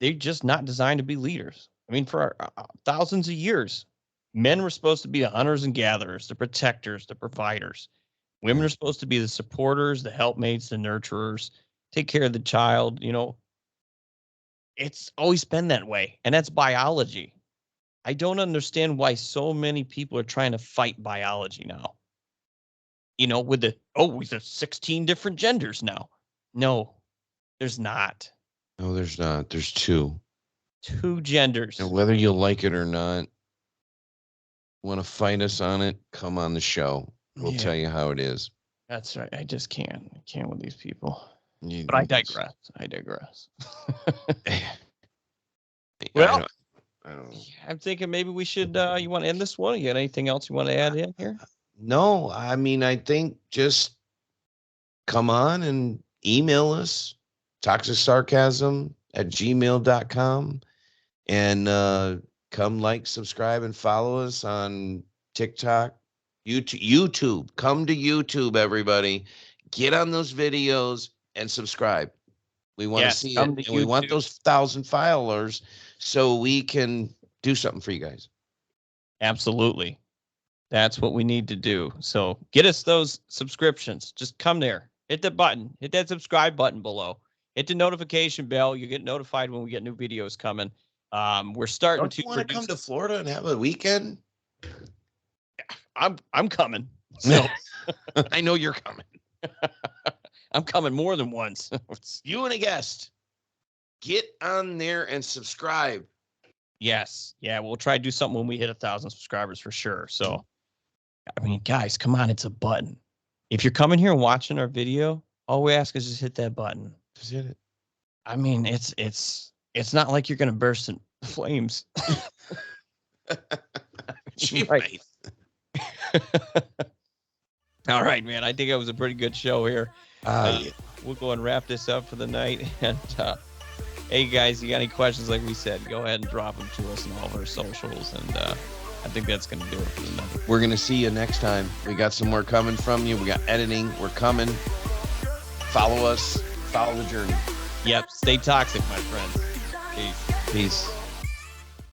A: They're just not designed to be leaders. I mean, for thousands of years, men were supposed to be the hunters and gatherers, the protectors, the providers. Women are supposed to be the supporters, the helpmates, the nurturers, take care of the child. It's always been that way, and that's biology. I don't understand why so many people are trying to fight biology now. With there's 16 different genders now. No, there's not.
B: No, there's not. There's 2.
A: 2 genders.
B: And whether you like it or not, want to fight us on it, come on the show. We'll tell you how it is.
A: That's right. I just can't. I can't with these people. But I digress. Well,
B: I don't know.
A: I'm thinking maybe we should, you want to end this one? You got anything else you want to add in here?
B: No, I mean, I think just come on and email us, toxicsarcasm@gmail.com, and come like, subscribe, and follow us on TikTok, YouTube. Come to YouTube, everybody. Get on those videos and subscribe. We want to see it, and we want those 1,000 followers so we can do something for you guys.
A: Absolutely. That's what we need to do. So get us those subscriptions. Just come there. Hit the button. Hit that subscribe button below. Hit the notification bell. You get notified when we get new videos coming. We're starting
B: Don't you want to come to Florida and have a weekend?
A: I'm coming. So
B: I know you're coming.
A: I'm coming more than once.
B: You and a guest. Get on there and subscribe.
A: Yes. Yeah, we'll try to do something when we hit 1,000 subscribers for sure. So, I mean, guys, come on. It's a button. If you're coming here and watching our video, all we ask is just hit that button.
B: Just hit it.
A: I mean, it's not like you're going to burst in flames. Right. All right, man. I think it was a pretty good show here. We'll go and wrap this up for the night. And hey, guys, you got any questions? Like we said, go ahead and drop them to us on all of our socials. And I think that's going to do it for the night.
B: We're going to see you next time. We got some more coming from you. We got editing. We're coming. Follow us. Follow the journey.
A: Yep. Stay toxic, my friends. Peace.
B: Peace.